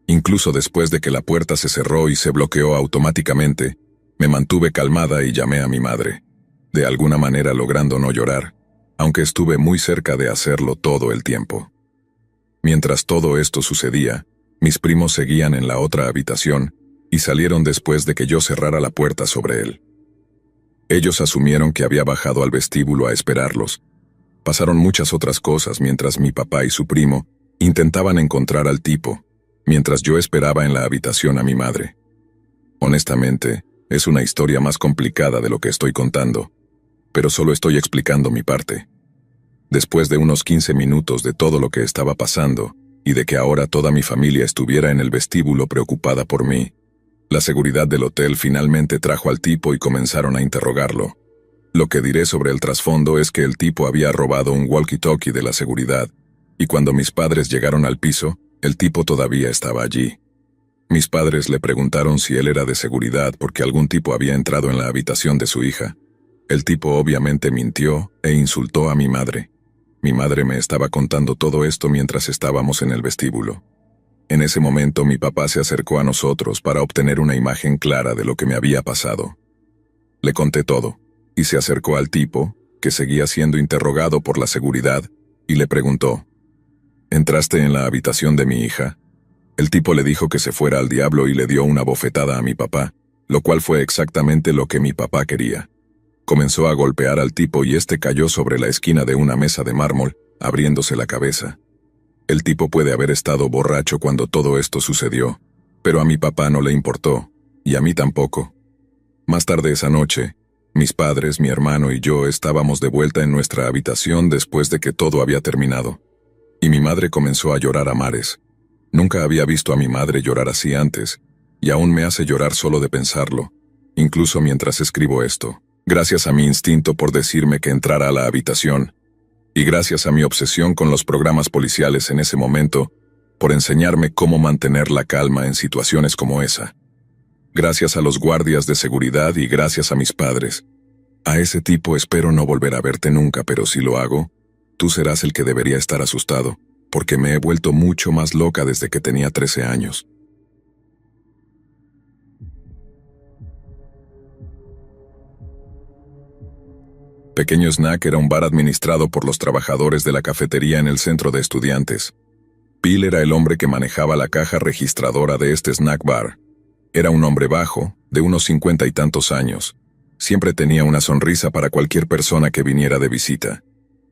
A: Incluso después de que la puerta se cerró y se bloqueó automáticamente, me mantuve calmada y llamé a mi madre, de alguna manera logrando no llorar, aunque estuve muy cerca de hacerlo todo el tiempo. Mientras todo esto sucedía, mis primos seguían en la otra habitación y salieron después de que yo cerrara la puerta sobre él. Ellos asumieron que había bajado al vestíbulo a esperarlos. Pasaron muchas otras cosas mientras mi papá y su primo intentaban encontrar al tipo, mientras yo esperaba en la habitación a mi madre. Honestamente, es una historia más complicada de lo que estoy contando, pero solo estoy explicando mi parte. Después de unos 15 minutos de todo lo que estaba pasando, y de que ahora toda mi familia estuviera en el vestíbulo preocupada por mí, la seguridad del hotel finalmente trajo al tipo y comenzaron a interrogarlo. Lo que diré sobre el trasfondo es que el tipo había robado un walkie-talkie de la seguridad, y cuando mis padres llegaron al piso, el tipo todavía estaba allí. Mis padres le preguntaron si él era de seguridad porque algún tipo había entrado en la habitación de su hija. El tipo obviamente mintió e insultó a mi madre. Mi madre me estaba contando todo esto mientras estábamos en el vestíbulo. En ese momento mi papá se acercó a nosotros para obtener una imagen clara de lo que me había pasado. Le conté todo, y se acercó al tipo, que seguía siendo interrogado por la seguridad, y le preguntó, «¿Entraste en la habitación de mi hija?» El tipo le dijo que se fuera al diablo y le dio una bofetada a mi papá, lo cual fue exactamente lo que mi papá quería. Comenzó a golpear al tipo y este cayó sobre la esquina de una mesa de mármol, abriéndose la cabeza. El tipo puede haber estado borracho cuando todo esto sucedió, pero a mi papá no le importó, y a mí tampoco. Más tarde esa noche, mis padres, mi hermano y yo estábamos de vuelta en nuestra habitación después de que todo había terminado. Y mi madre comenzó a llorar a mares. Nunca había visto a mi madre llorar así antes, y aún me hace llorar solo de pensarlo, incluso mientras escribo esto. Gracias a mi instinto por decirme que entrara a la habitación, y gracias a mi obsesión con los programas policiales en ese momento, por enseñarme cómo mantener la calma en situaciones como esa. Gracias a los guardias de seguridad y gracias a mis padres. A ese tipo espero no volver a verte nunca, pero si lo hago, tú serás el que debería estar asustado, porque me he vuelto mucho más loca desde que tenía 13 años. Pequeño Snack era un bar administrado por los trabajadores de la cafetería en el centro de estudiantes. Bill era el hombre que manejaba la caja registradora de este snack bar. Era un hombre bajo, de unos 50 y tantos años. Siempre tenía una sonrisa para cualquier persona que viniera de visita.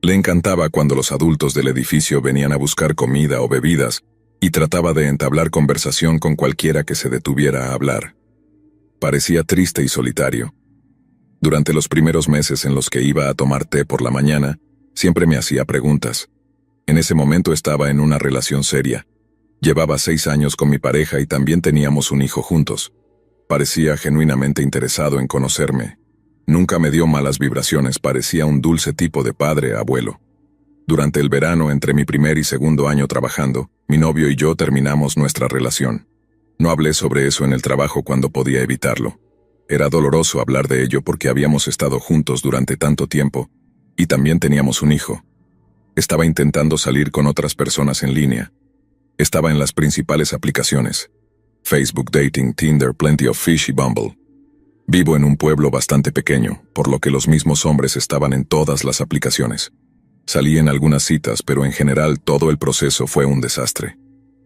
A: Le encantaba cuando los adultos del edificio venían a buscar comida o bebidas y trataba de entablar conversación con cualquiera que se detuviera a hablar. Parecía triste y solitario. Durante los primeros meses en los que iba a tomar té por la mañana, siempre me hacía preguntas. En ese momento estaba en una relación seria. Llevaba 6 años con mi pareja y también teníamos un hijo juntos. Parecía genuinamente interesado en conocerme. Nunca me dio malas vibraciones, parecía un dulce tipo de padre, abuelo. Durante el verano, entre mi primer y segundo año trabajando, mi novio y yo terminamos nuestra relación. No hablé sobre eso en el trabajo cuando podía evitarlo. Era doloroso hablar de ello porque habíamos estado juntos durante tanto tiempo, y también teníamos un hijo. Estaba intentando salir con otras personas en línea. Estaba en las principales aplicaciones: Facebook Dating, Tinder, Plenty of Fish y Bumble. Vivo en un pueblo bastante pequeño, por lo que los mismos hombres estaban en todas las aplicaciones. Salí en algunas citas, pero en general todo el proceso fue un desastre.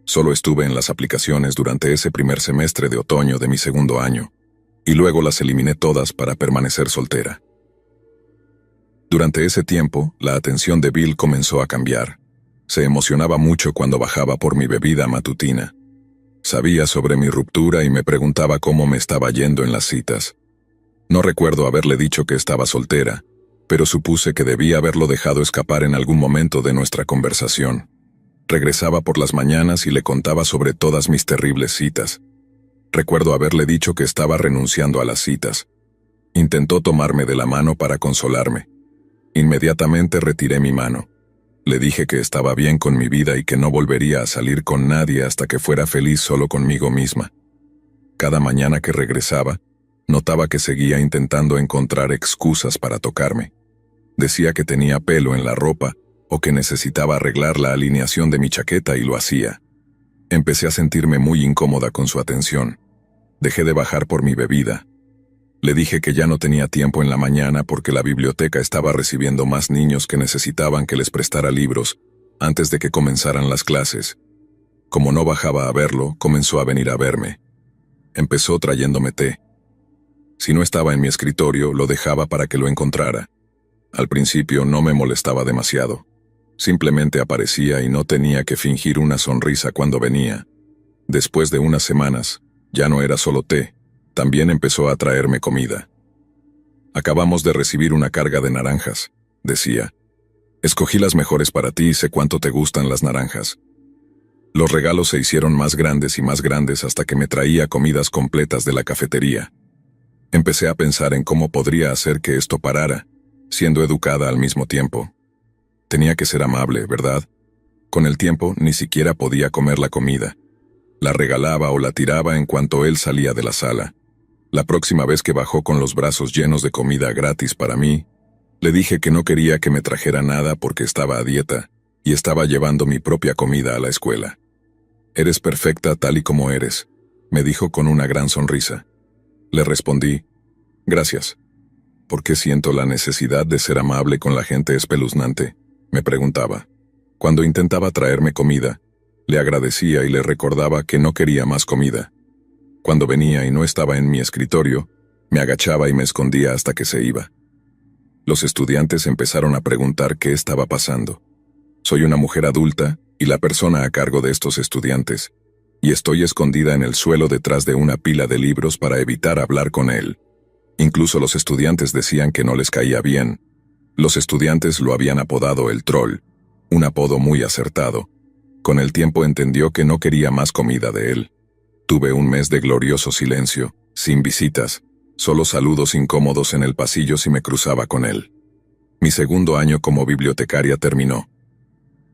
A: Solo estuve en las aplicaciones durante ese primer semestre de otoño de mi segundo año, y luego las eliminé todas para permanecer soltera. Durante ese tiempo, la atención de Bill comenzó a cambiar. Se emocionaba mucho cuando bajaba por mi bebida matutina. Sabía sobre mi ruptura y me preguntaba cómo me estaba yendo en las citas. No recuerdo haberle dicho que estaba soltera, pero supuse que debía haberlo dejado escapar en algún momento de nuestra conversación. Regresaba por las mañanas y le contaba sobre todas mis terribles citas. Recuerdo haberle dicho que estaba renunciando a las citas. Intentó tomarme de la mano para consolarme. Inmediatamente retiré mi mano. Le dije que estaba bien con mi vida y que no volvería a salir con nadie hasta que fuera feliz solo conmigo misma. Cada mañana que regresaba, notaba que seguía intentando encontrar excusas para tocarme. Decía que tenía pelo en la ropa o que necesitaba arreglar la alineación de mi chaqueta y lo hacía. Empecé a sentirme muy incómoda con su atención. Dejé de bajar por mi bebida. Le dije que ya no tenía tiempo en la mañana porque la biblioteca estaba recibiendo más niños que necesitaban que les prestara libros antes de que comenzaran las clases. Como no bajaba a verlo, comenzó a venir a verme. Empezó trayéndome té. Si no estaba en mi escritorio, lo dejaba para que lo encontrara. Al principio no me molestaba demasiado. Simplemente aparecía y no tenía que fingir una sonrisa cuando venía. Después de unas semanas, ya no era solo té. También empezó a traerme comida. Acabamos de recibir una carga de naranjas, decía. Escogí las mejores para ti y sé cuánto te gustan las naranjas. Los regalos se hicieron más grandes y más grandes hasta que me traía comidas completas de la cafetería. Empecé a pensar en cómo podría hacer que esto parara, siendo educada al mismo tiempo. Tenía que ser amable, ¿verdad? Con el tiempo ni siquiera podía comer la comida. La regalaba o la tiraba en cuanto él salía de la sala. La próxima vez que bajó con los brazos llenos de comida gratis para mí, le dije que no quería que me trajera nada porque estaba a dieta y estaba llevando mi propia comida a la escuela. «Eres perfecta tal y como eres», me dijo con una gran sonrisa. Le respondí, «Gracias». «¿Por qué siento la necesidad de ser amable con la gente espeluznante?», me preguntaba. Cuando intentaba traerme comida, le agradecía y le recordaba que no quería más comida. Cuando venía y no estaba en mi escritorio, me agachaba y me escondía hasta que se iba. Los estudiantes empezaron a preguntar qué estaba pasando. Soy una mujer adulta y la persona a cargo de estos estudiantes, y estoy escondida en el suelo detrás de una pila de libros para evitar hablar con él. Incluso los estudiantes decían que no les caía bien. Los estudiantes lo habían apodado el troll, un apodo muy acertado. Con el tiempo entendió que no quería más comida de él. Tuve un mes de glorioso silencio, sin visitas, solo saludos incómodos en el pasillo si me cruzaba con él. Mi segundo año como bibliotecaria terminó.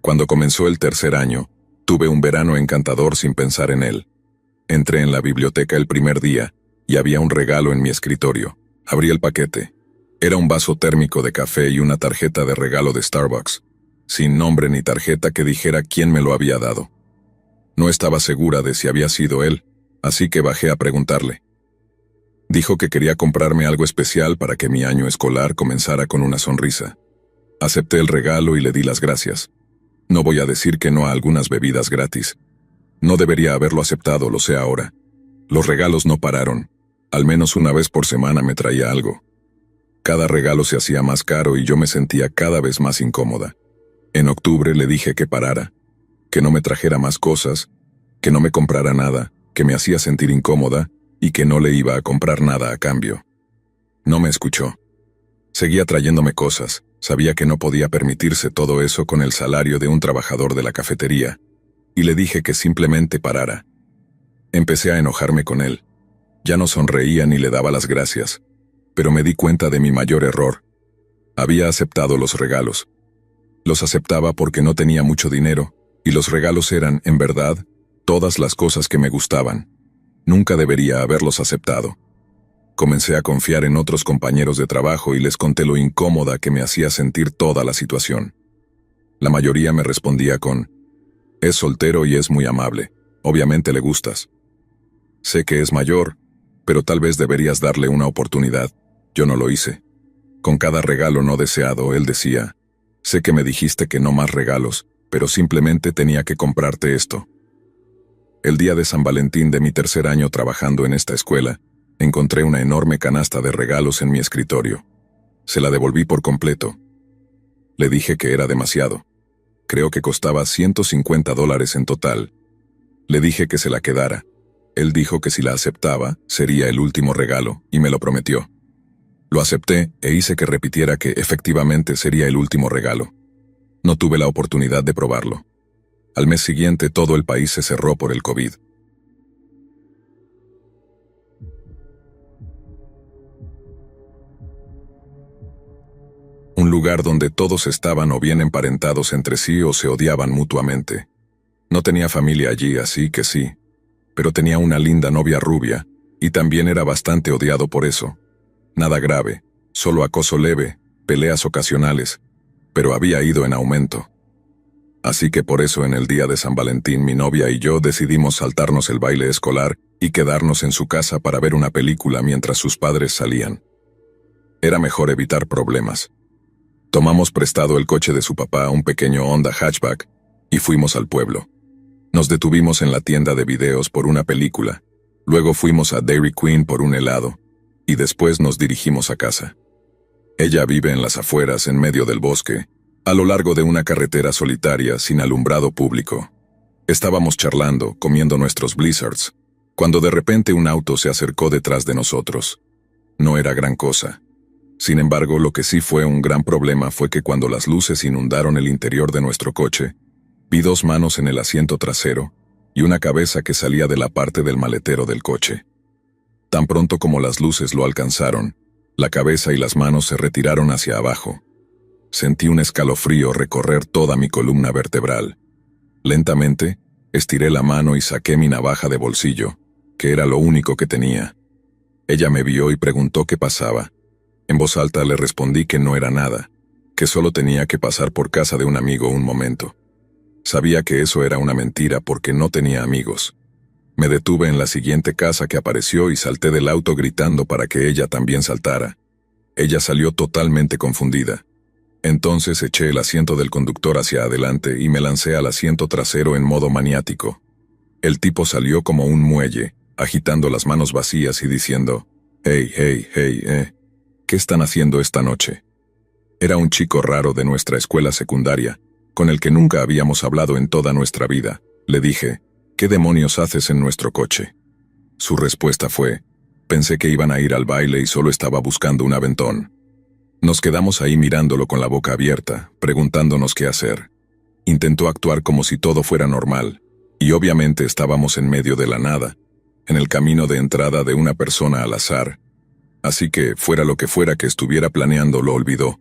A: Cuando comenzó el tercer año, tuve un verano encantador sin pensar en él. Entré en la biblioteca el primer día, y había un regalo en mi escritorio. Abrí el paquete. Era un vaso térmico de café y una tarjeta de regalo de Starbucks, sin nombre ni tarjeta que dijera quién me lo había dado. No estaba segura de si había sido él, así que bajé a preguntarle. Dijo que quería comprarme algo especial para que mi año escolar comenzara con una sonrisa. Acepté el regalo y le di las gracias. No voy a decir que no a algunas bebidas gratis. No debería haberlo aceptado, lo sé ahora. Los regalos no pararon. Al menos una vez por semana me traía algo. Cada regalo se hacía más caro y yo me sentía cada vez más incómoda. En octubre le dije que parara, que no me trajera más cosas, que no me comprara nada, que me hacía sentir incómoda y que no le iba a comprar nada a cambio. No me escuchó. Seguía trayéndome cosas. Sabía que no podía permitirse todo eso con el salario de un trabajador de la cafetería, y le dije que simplemente parara. Empecé a enojarme con él. Ya no sonreía ni le daba las gracias, pero me di cuenta de mi mayor error. Había aceptado los regalos. Los aceptaba porque no tenía mucho dinero, y los regalos eran, en verdad, todas las cosas que me gustaban. Nunca debería haberlos aceptado. Comencé a confiar en otros compañeros de trabajo y les conté lo incómoda que me hacía sentir toda la situación. La mayoría me respondía con: es soltero y es muy amable, obviamente le gustas. Sé que es mayor, pero tal vez deberías darle una oportunidad. Yo no lo hice. Con cada regalo no deseado, él decía: sé que me dijiste que no más regalos, pero simplemente tenía que comprarte esto. El día de San Valentín de mi tercer año trabajando en esta escuela, encontré una enorme canasta de regalos en mi escritorio. Se la devolví por completo. Le dije que era demasiado. Creo que costaba $150 en total. Le dije que se la quedara. Él dijo que si la aceptaba, sería el último regalo, y me lo prometió. Lo acepté e hice que repitiera que efectivamente sería el último regalo. No tuve la oportunidad de probarlo. Al mes siguiente todo el país se cerró por el COVID. Un lugar donde todos estaban o bien emparentados entre sí o se odiaban mutuamente. No tenía familia allí, así que sí, pero tenía una linda novia rubia, y también era bastante odiado por eso. Nada grave, solo acoso leve, peleas ocasionales, pero había ido en aumento. Así que por eso en el día de San Valentín mi novia y yo decidimos saltarnos el baile escolar y quedarnos en su casa para ver una película mientras sus padres salían. Era mejor evitar problemas. Tomamos prestado el coche de su papá, un pequeño Honda hatchback, y fuimos al pueblo. Nos detuvimos en la tienda de videos por una película, luego fuimos a Dairy Queen por un helado, y después nos dirigimos a casa. Ella vive en las afueras, en medio del bosque, a lo largo de una carretera solitaria sin alumbrado público. Estábamos charlando, comiendo nuestros blizzards, cuando de repente un auto se acercó detrás de nosotros. No era gran cosa. Sin embargo, lo que sí fue un gran problema fue que cuando las luces inundaron el interior de nuestro coche, vi dos manos en el asiento trasero y una cabeza que salía de la parte del maletero del coche. Tan pronto como las luces lo alcanzaron, la cabeza y las manos se retiraron hacia abajo. Sentí un escalofrío recorrer toda mi columna vertebral. Lentamente, estiré la mano y saqué mi navaja de bolsillo, que era lo único que tenía. Ella me vio y preguntó qué pasaba. En voz alta le respondí que no era nada, que solo tenía que pasar por casa de un amigo un momento. Sabía que eso era una mentira porque no tenía amigos. Me detuve en la siguiente casa que apareció y salté del auto gritando para que ella también saltara. Ella salió totalmente confundida. Entonces eché el asiento del conductor hacia adelante y me lancé al asiento trasero en modo maniático. El tipo salió como un muelle, agitando las manos vacías y diciendo: «Hey, hey, hey, ¿qué están haciendo esta noche?». Era un chico raro de nuestra escuela secundaria, con el que nunca habíamos hablado en toda nuestra vida. Le dije: «¿Qué demonios haces en nuestro coche?». Su respuesta fue: «Pensé que iban a ir al baile y solo estaba buscando un aventón». Nos quedamos ahí mirándolo con la boca abierta, preguntándonos qué hacer. Intentó actuar como si todo fuera normal, y obviamente estábamos en medio de la nada, en el camino de entrada de una persona al azar. Así que, fuera lo que fuera que estuviera planeando, lo olvidó.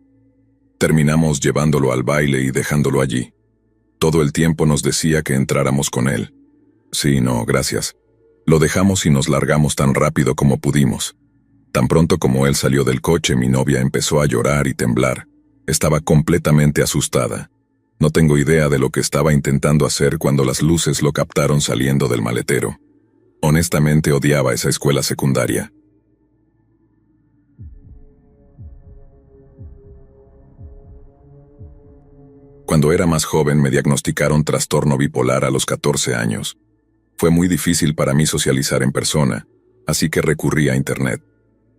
A: Terminamos llevándolo al baile y dejándolo allí. Todo el tiempo nos decía que entráramos con él. Sí, no, gracias. Lo dejamos y nos largamos tan rápido como pudimos. Tan pronto como él salió del coche, mi novia empezó a llorar y temblar. Estaba completamente asustada. No tengo idea de lo que estaba intentando hacer cuando las luces lo captaron saliendo del maletero. Honestamente odiaba esa escuela secundaria. Cuando era más joven me diagnosticaron trastorno bipolar a los 14 años. Fue muy difícil para mí socializar en persona, así que recurrí a Internet.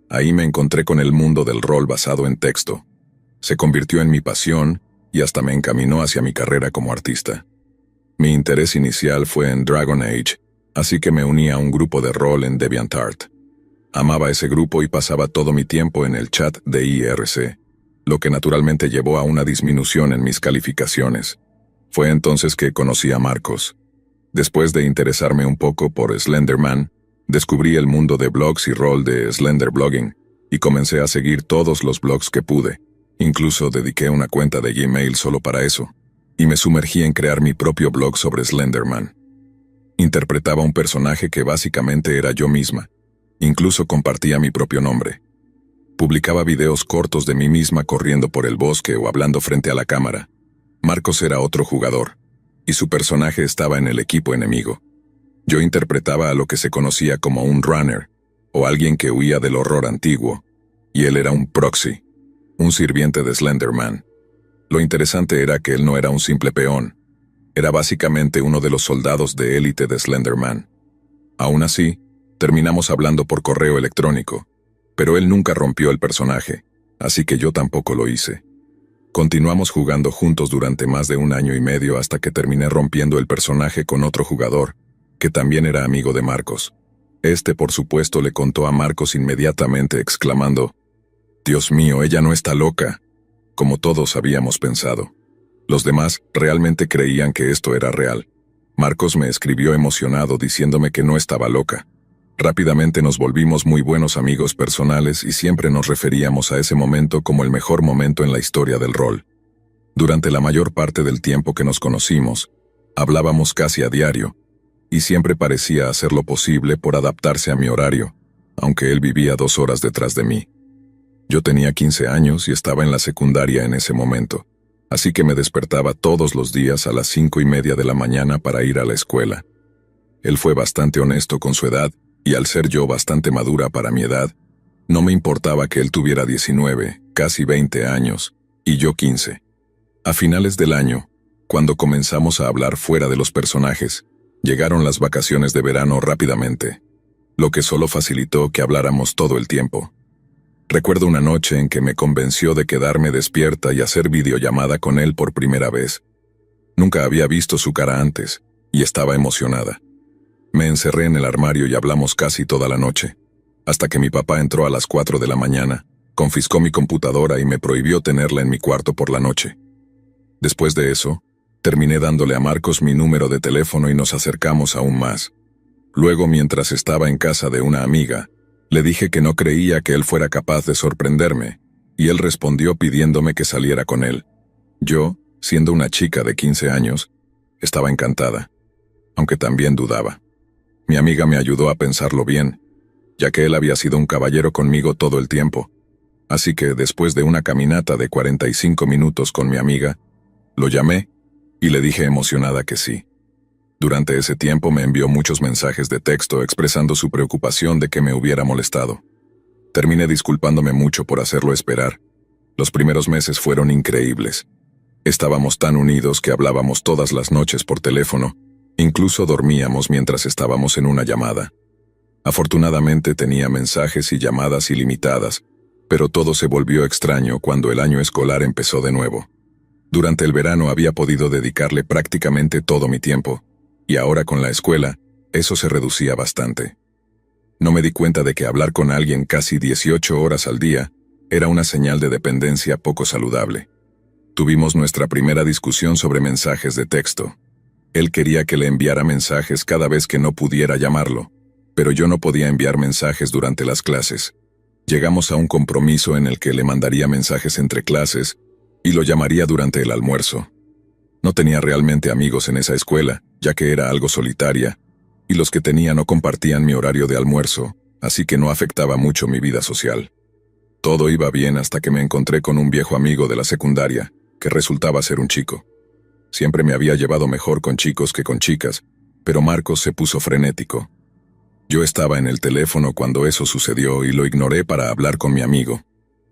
A: Ahí me encontré con el mundo del rol basado en texto. Se convirtió en mi pasión y hasta me encaminó hacia mi carrera como artista. Mi interés inicial fue en Dragon Age, así que me uní a un grupo de rol en DeviantArt. Amaba ese grupo y pasaba todo mi tiempo en el chat de IRC, lo que naturalmente llevó a una disminución en mis calificaciones. Fue entonces que conocí a Marcos. Después de interesarme un poco por Slenderman, descubrí el mundo de blogs y rol de Slender Blogging, y comencé a seguir todos los blogs que pude. Incluso dediqué una cuenta de Gmail solo para eso, y me sumergí en crear mi propio blog sobre Slenderman. Interpretaba un personaje que básicamente era yo misma. Incluso compartía mi propio nombre. Publicaba videos cortos de mí misma corriendo por el bosque o hablando frente a la cámara. Marcos era otro jugador, y su personaje estaba en el equipo enemigo. Yo interpretaba a lo que se conocía como un runner, o alguien que huía del horror antiguo, y él era un proxy, un sirviente de Slenderman. Lo interesante era que él no era un simple peón, era básicamente uno de los soldados de élite de Slenderman. Aún así, terminamos hablando por correo electrónico, pero él nunca rompió el personaje, así que yo tampoco lo hice. Continuamos jugando juntos durante más de 1 año y medio hasta que terminé rompiendo el personaje con otro jugador, que también era amigo de Marcos. Por supuesto, le contó a Marcos inmediatamente exclamando: «Dios mío, ella no está loca», como todos habíamos pensado. Los demás realmente creían que esto era real. Marcos me escribió emocionado diciéndome que no estaba loca. Rápidamente nos volvimos muy buenos amigos personales y siempre nos referíamos a ese momento como el mejor momento en la historia del rol. Durante la mayor parte del tiempo que nos conocimos, hablábamos casi a diario, y siempre parecía hacer lo posible por adaptarse a mi horario, aunque él vivía 2 horas detrás de mí. Yo tenía 15 años y estaba en la secundaria en ese momento, así que me despertaba todos los días a las 5:30 de la mañana para ir a la escuela. Él fue bastante honesto con su edad, y al ser yo bastante madura para mi edad, no me importaba que él tuviera 19, casi 20 años, y yo 15. A finales del año, cuando comenzamos a hablar fuera de los personajes, llegaron las vacaciones de verano rápidamente, lo que solo facilitó que habláramos todo el tiempo. Recuerdo una noche en que me convenció de quedarme despierta y hacer videollamada con él por primera vez. Nunca había visto su cara antes, y estaba emocionada. Me encerré en el armario y hablamos casi toda la noche, hasta que mi papá entró a las 4 de la mañana, confiscó mi computadora y me prohibió tenerla en mi cuarto por la noche. Después de eso, terminé dándole a Marcos mi número de teléfono y nos acercamos aún más. Luego, mientras estaba en casa de una amiga, le dije que no creía que él fuera capaz de sorprenderme, y él respondió pidiéndome que saliera con él. Yo, siendo una chica de 15 años, estaba encantada, aunque también dudaba. Mi amiga me ayudó a pensarlo bien, ya que él había sido un caballero conmigo todo el tiempo. Así que después de una caminata de 45 minutos con mi amiga, lo llamé y le dije emocionada que sí. Durante ese tiempo me envió muchos mensajes de texto expresando su preocupación de que me hubiera molestado. Terminé disculpándome mucho por hacerlo esperar. Los primeros meses fueron increíbles. Estábamos tan unidos que hablábamos todas las noches por teléfono, incluso dormíamos mientras estábamos en una llamada. Afortunadamente tenía mensajes y llamadas ilimitadas, pero todo se volvió extraño cuando el año escolar empezó de nuevo. Durante el verano había podido dedicarle prácticamente todo mi tiempo, y ahora con la escuela, eso se reducía bastante. No me di cuenta de que hablar con alguien casi 18 horas al día era una señal de dependencia poco saludable. Tuvimos nuestra primera discusión sobre mensajes de texto. Él quería que le enviara mensajes cada vez que no pudiera llamarlo, pero yo no podía enviar mensajes durante las clases. Llegamos a un compromiso en el que le mandaría mensajes entre clases y lo llamaría durante el almuerzo. No tenía realmente amigos en esa escuela, ya que era algo solitaria, y los que tenía no compartían mi horario de almuerzo, así que no afectaba mucho mi vida social. Todo iba bien hasta que me encontré con un viejo amigo de la secundaria, que resultaba ser un chico. Siempre me había llevado mejor con chicos que con chicas, pero Marcos se puso frenético. Yo estaba en el teléfono cuando eso sucedió y lo ignoré para hablar con mi amigo.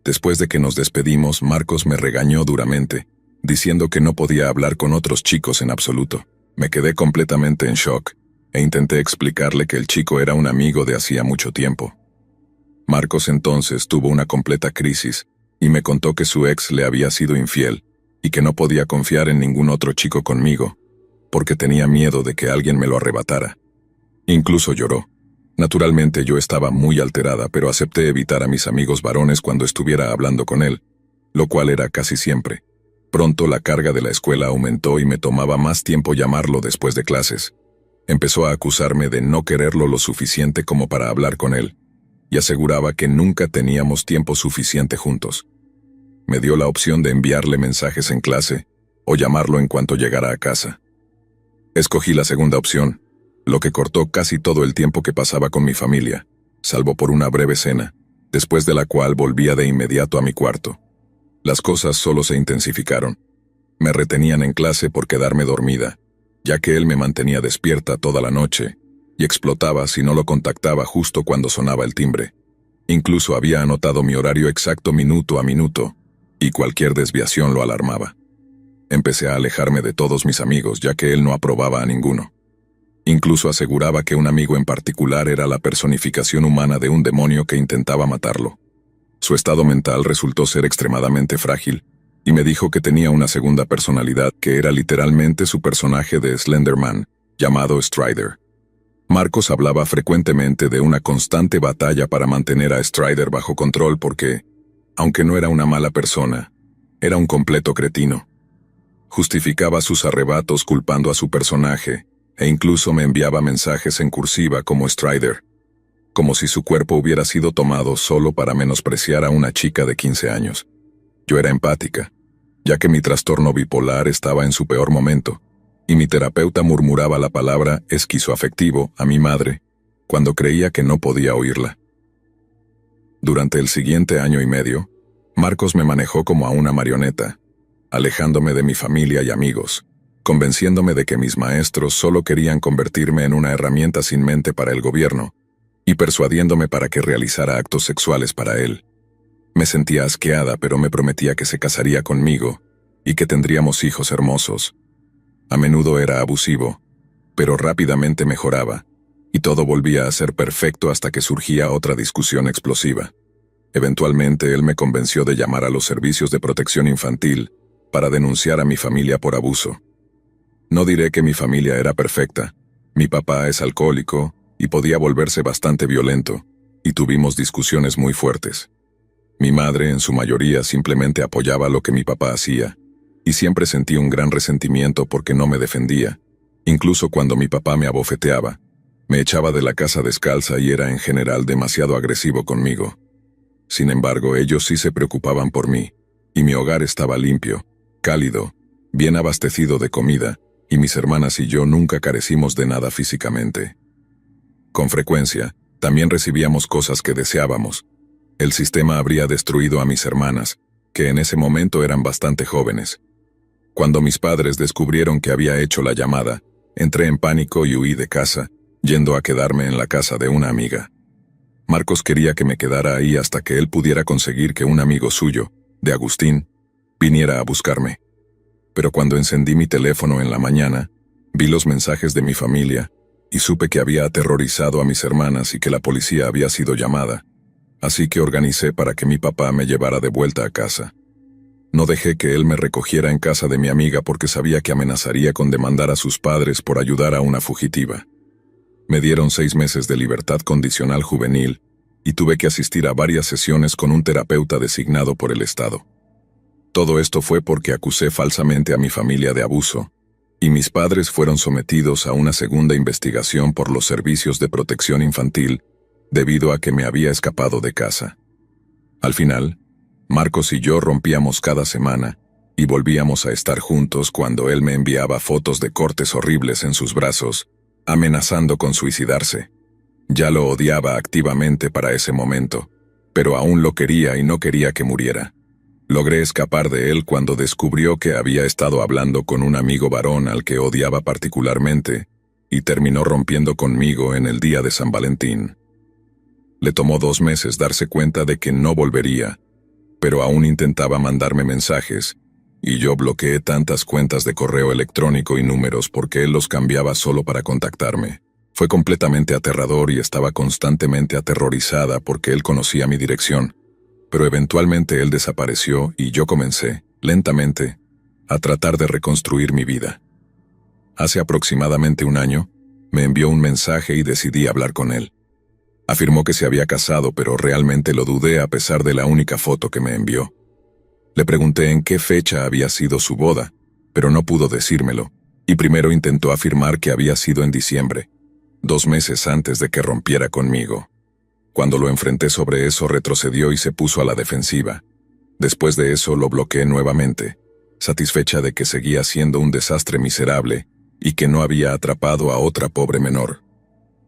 A: Después de que nos despedimos, Marcos me regañó duramente, diciendo que no podía hablar con otros chicos en absoluto. Me quedé completamente en shock e intenté explicarle que el chico era un amigo de hacía mucho tiempo. Marcos entonces tuvo una completa crisis y me contó que su ex le había sido infiel y que no podía confiar en ningún otro chico conmigo, porque tenía miedo de que alguien me lo arrebatara. Incluso lloró. Naturalmente yo estaba muy alterada, pero acepté evitar a mis amigos varones cuando estuviera hablando con él, lo cual era casi siempre. Pronto la carga de la escuela aumentó y me tomaba más tiempo llamarlo después de clases. Empezó a acusarme de no quererlo lo suficiente como para hablar con él, y aseguraba que nunca teníamos tiempo suficiente juntos. Me dio la opción de enviarle mensajes en clase o llamarlo en cuanto llegara a casa. Escogí la segunda opción, lo que cortó casi todo el tiempo que pasaba con mi familia, salvo por una breve cena, después de la cual volvía de inmediato a mi cuarto. Las cosas solo se intensificaron. Me retenían en clase por quedarme dormida, ya que él me mantenía despierta toda la noche, y explotaba si no lo contactaba justo cuando sonaba el timbre. Incluso había anotado mi horario exacto minuto a minuto, y cualquier desviación lo alarmaba. Empecé a alejarme de todos mis amigos, ya que él no aprobaba a ninguno. Incluso aseguraba que un amigo en particular era la personificación humana de un demonio que intentaba matarlo. Su estado mental resultó ser extremadamente frágil, y me dijo que tenía una segunda personalidad que era literalmente su personaje de Slenderman, llamado Strider. Marcos hablaba frecuentemente de una constante batalla para mantener a Strider bajo control porque, aunque no era una mala persona, era un completo cretino. Justificaba sus arrebatos culpando a su personaje, e incluso me enviaba mensajes en cursiva como Strider, como si su cuerpo hubiera sido tomado solo para menospreciar a una chica de 15 años. Yo era empática, ya que mi trastorno bipolar estaba en su peor momento, y mi terapeuta murmuraba la palabra esquizoafectivo a mi madre, cuando creía que no podía oírla. Durante el siguiente año y medio, Marcos me manejó como a una marioneta, alejándome de mi familia y amigos, convenciéndome de que mis maestros solo querían convertirme en una herramienta sin mente para el gobierno, y persuadiéndome para que realizara actos sexuales para él. Me sentía asqueada, pero me prometía que se casaría conmigo y que tendríamos hijos hermosos. A menudo era abusivo, pero rápidamente mejoraba, y todo volvía a ser perfecto hasta que surgía otra discusión explosiva. Eventualmente él me convenció de llamar a los servicios de protección infantil para denunciar a mi familia por abuso. No diré que mi familia era perfecta. Mi papá es alcohólico y podía volverse bastante violento, y tuvimos discusiones muy fuertes. Mi madre, en su mayoría, simplemente apoyaba lo que mi papá hacía, y siempre sentí un gran resentimiento porque no me defendía. Incluso cuando mi papá me abofeteaba, me echaba de la casa descalza y era en general demasiado agresivo conmigo. Sin embargo, ellos sí se preocupaban por mí, y mi hogar estaba limpio, cálido, bien abastecido de comida, y mis hermanas y yo nunca carecimos de nada físicamente. Con frecuencia, también recibíamos cosas que deseábamos. El sistema habría destruido a mis hermanas, que en ese momento eran bastante jóvenes. Cuando mis padres descubrieron que había hecho la llamada, entré en pánico y huí de casa, yendo a quedarme en la casa de una amiga. Marcos quería que me quedara ahí hasta que él pudiera conseguir que un amigo suyo, de Agustín, viniera a buscarme. Pero cuando encendí mi teléfono en la mañana, vi los mensajes de mi familia, y supe que había aterrorizado a mis hermanas y que la policía había sido llamada, así que organicé para que mi papá me llevara de vuelta a casa. No dejé que él me recogiera en casa de mi amiga porque sabía que amenazaría con demandar a sus padres por ayudar a una fugitiva. Me dieron 6 meses de libertad condicional juvenil y tuve que asistir a varias sesiones con un terapeuta designado por el Estado. Todo esto fue porque acusé falsamente a mi familia de abuso, y mis padres fueron sometidos a una segunda investigación por los servicios de protección infantil debido a que me había escapado de casa. Al final, Marcos y yo rompíamos cada semana y volvíamos a estar juntos cuando él me enviaba fotos de cortes horribles en sus brazos, amenazando con suicidarse. Ya lo odiaba activamente para ese momento, pero aún lo quería y no quería que muriera. Logré escapar de él cuando descubrió que había estado hablando con un amigo varón al que odiaba particularmente, y terminó rompiendo conmigo en el día de San Valentín. Le tomó 2 meses darse cuenta de que no volvería, pero aún intentaba mandarme mensajes, y yo bloqueé tantas cuentas de correo electrónico y números porque él los cambiaba solo para contactarme. Fue completamente aterrador y estaba constantemente aterrorizada porque él conocía mi dirección. Pero eventualmente él desapareció y yo comencé, lentamente, a tratar de reconstruir mi vida. Hace aproximadamente un año, me envió un mensaje y decidí hablar con él. Afirmó que se había casado, pero realmente lo dudé a pesar de la única foto que me envió. Le pregunté en qué fecha había sido su boda, pero no pudo decírmelo, y primero intentó afirmar que había sido en diciembre, 2 meses antes de que rompiera conmigo. Cuando lo enfrenté sobre eso, retrocedió y se puso a la defensiva. Después de eso lo bloqueé nuevamente, satisfecha de que seguía siendo un desastre miserable y que no había atrapado a otra pobre menor.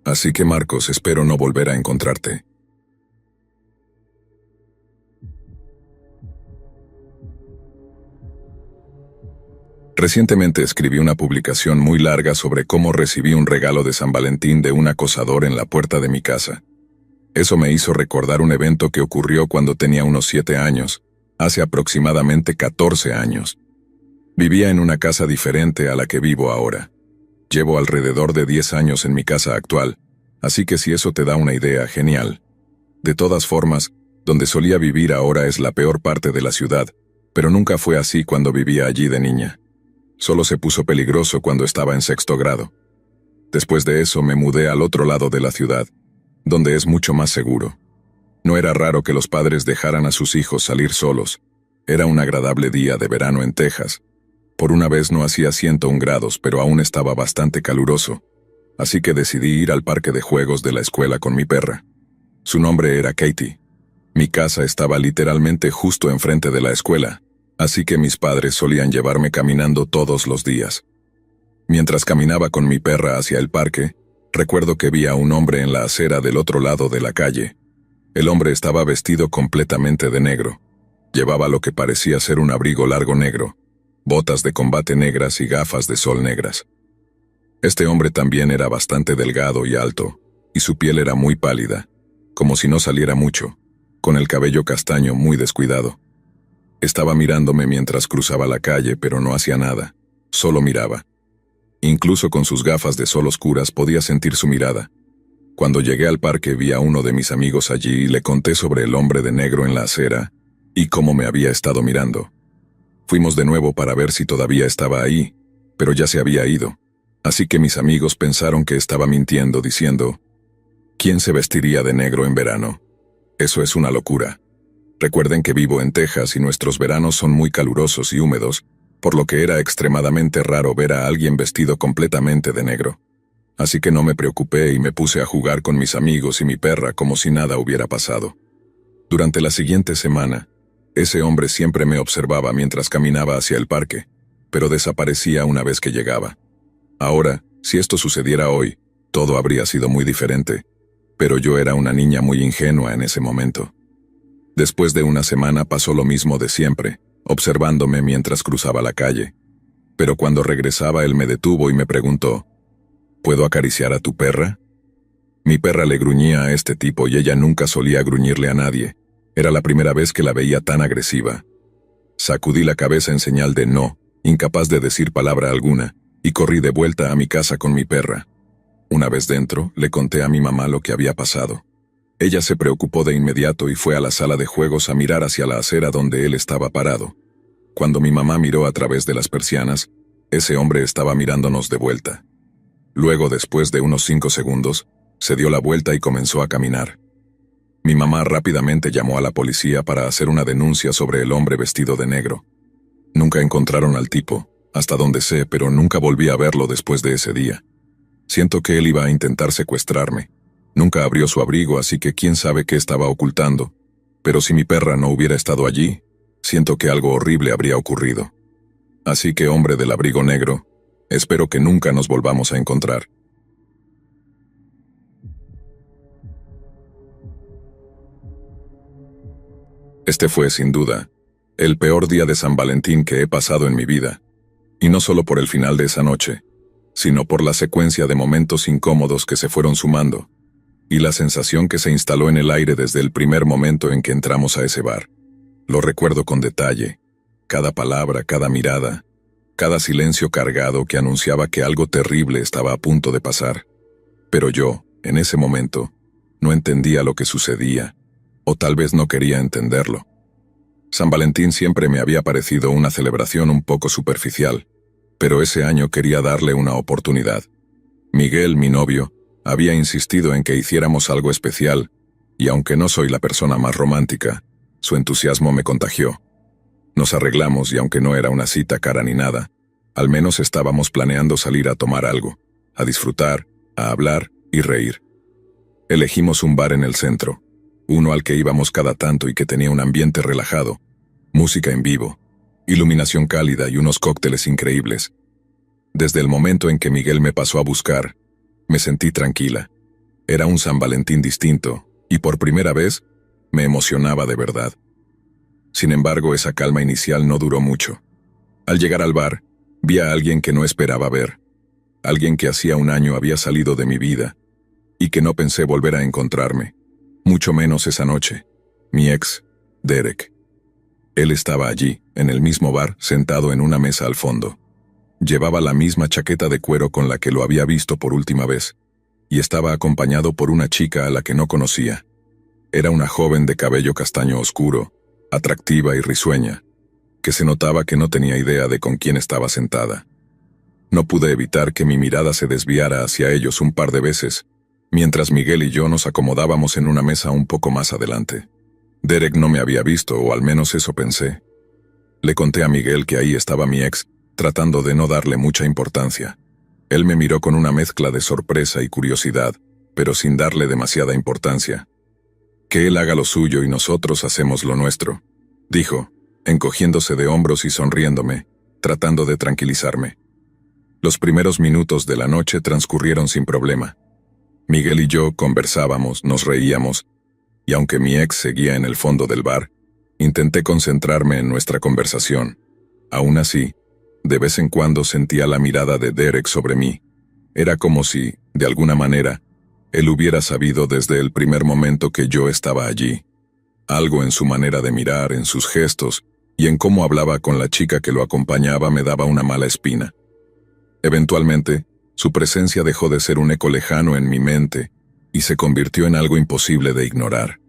A: Así que Marcos, espero no volver a encontrarte. Recientemente escribí una publicación muy larga sobre cómo recibí un regalo de San Valentín de un acosador en la puerta de mi casa. Eso me hizo recordar un evento que ocurrió cuando tenía unos 7 años, hace aproximadamente 14 años. Vivía en una casa diferente a la que vivo ahora. Llevo alrededor de 10 años en mi casa actual, así que si eso te da una idea, genial. De todas formas, donde solía vivir ahora es la peor parte de la ciudad, pero nunca fue así cuando vivía allí de niña. Solo se puso peligroso cuando estaba en 6º grado. Después de eso me mudé al otro lado de la ciudad, donde es mucho más seguro. No era raro que los padres dejaran a sus hijos salir solos. Era un agradable día de verano en Texas. Por una vez no hacía 101 grados, pero aún estaba bastante caluroso, así que decidí ir al parque de juegos de la escuela con mi perra. Su nombre era Katie. Mi casa estaba literalmente justo enfrente de la escuela, así que mis padres solían llevarme caminando todos los días. Mientras caminaba con mi perra hacia el parque, recuerdo que vi a un hombre en la acera del otro lado de la calle. El hombre estaba vestido completamente de negro. Llevaba lo que parecía ser un abrigo largo negro, botas de combate negras y gafas de sol negras. Este hombre también era bastante delgado y alto, y su piel era muy pálida, como si no saliera mucho, con el cabello castaño muy descuidado. Estaba mirándome mientras cruzaba la calle, pero no hacía nada, solo miraba. Incluso con sus gafas de sol oscuras podía sentir su mirada. Cuando llegué al parque vi a uno de mis amigos allí y le conté sobre el hombre de negro en la acera y cómo me había estado mirando. Fuimos de nuevo para ver si todavía estaba ahí, pero ya se había ido, así que mis amigos pensaron que estaba mintiendo diciendo, ¿quién se vestiría de negro en verano? Eso es una locura. Recuerden que vivo en Texas y nuestros veranos son muy calurosos y húmedos, por lo que era extremadamente raro ver a alguien vestido completamente de negro. Así que no me preocupé y me puse a jugar con mis amigos y mi perra como si nada hubiera pasado. Durante la siguiente semana, ese hombre siempre me observaba mientras caminaba hacia el parque, pero desaparecía una vez que llegaba. Ahora, si esto sucediera hoy, todo habría sido muy diferente, pero yo era una niña muy ingenua en ese momento. Después de una semana pasó lo mismo de siempre, observándome mientras cruzaba la calle. Pero cuando regresaba él me detuvo y me preguntó, ¿puedo acariciar a tu perra? Mi perra le gruñía a este tipo y ella nunca solía gruñirle a nadie. Era la primera vez que la veía tan agresiva. Sacudí la cabeza en señal de no, incapaz de decir palabra alguna, y corrí de vuelta a mi casa con mi perra. Una vez dentro, le conté a mi mamá lo que había pasado. Ella se preocupó de inmediato y fue a la sala de juegos a mirar hacia la acera donde él estaba parado. Cuando mi mamá miró a través de las persianas, ese hombre estaba mirándonos de vuelta. Luego, después de unos 5 segundos, se dio la vuelta y comenzó a caminar. Mi mamá rápidamente llamó a la policía para hacer una denuncia sobre el hombre vestido de negro. Nunca encontraron al tipo, hasta donde sé, pero nunca volví a verlo después de ese día. Siento que él iba a intentar secuestrarme. Nunca abrió su abrigo, así que quién sabe qué estaba ocultando. Pero si mi perra no hubiera estado allí, siento que algo horrible habría ocurrido. Así que, hombre del abrigo negro, espero que nunca nos volvamos a encontrar. Este fue, sin duda, el peor día de San Valentín que he pasado en mi vida. Y no solo por el final de esa noche, sino por la secuencia de momentos incómodos que se fueron sumando, y la sensación que se instaló en el aire desde el primer momento en que entramos a ese bar. Lo recuerdo con detalle, cada palabra, cada mirada, cada silencio cargado que anunciaba que algo terrible estaba a punto de pasar. Pero yo, en ese momento, no entendía lo que sucedía, o tal vez no quería entenderlo. San Valentín siempre me había parecido una celebración un poco superficial, pero ese año quería darle una oportunidad. Miguel, mi novio, había insistido en que hiciéramos algo especial, y aunque no soy la persona más romántica, su entusiasmo me contagió. Nos arreglamos y aunque no era una cita cara ni nada, al menos estábamos planeando salir a tomar algo, a disfrutar, a hablar y reír. Elegimos un bar en el centro, uno al que íbamos cada tanto y que tenía un ambiente relajado, música en vivo, iluminación cálida y unos cócteles increíbles. Desde el momento en que Miguel me pasó a buscar, me sentí tranquila. Era un San Valentín distinto, y por primera vez, me emocionaba de verdad. Sin embargo, esa calma inicial no duró mucho. Al llegar al bar, vi a alguien que no esperaba ver, alguien que hacía un año había salido de mi vida, y que no pensé volver a encontrarme, mucho menos esa noche, mi ex, Derek. Él estaba allí, en el mismo bar, sentado en una mesa al fondo. Llevaba la misma chaqueta de cuero con la que lo había visto por última vez, y estaba acompañado por una chica a la que no conocía. Era una joven de cabello castaño oscuro, atractiva y risueña, que se notaba que no tenía idea de con quién estaba sentada. No pude evitar que mi mirada se desviara hacia ellos un par de veces, mientras Miguel y yo nos acomodábamos en una mesa un poco más adelante. Derek no me había visto, o al menos eso pensé. Le conté a Miguel que ahí estaba mi ex, tratando de no darle mucha importancia. Él me miró con una mezcla de sorpresa y curiosidad, pero sin darle demasiada importancia. Que él haga lo suyo y nosotros hacemos lo nuestro, dijo, encogiéndose de hombros y sonriéndome, tratando de tranquilizarme. Los primeros minutos de la noche transcurrieron sin problema. Miguel y yo conversábamos, nos reíamos, y aunque mi ex seguía en el fondo del bar, intenté concentrarme en nuestra conversación. Aún así, de vez en cuando sentía la mirada de Derek sobre mí. Era como si, de alguna manera, él hubiera sabido desde el primer momento que yo estaba allí. Algo en su manera de mirar, en sus gestos, y en cómo hablaba con la chica que lo acompañaba me daba una mala espina. Eventualmente, su presencia dejó de ser un eco lejano en mi mente y se convirtió en algo imposible de ignorar.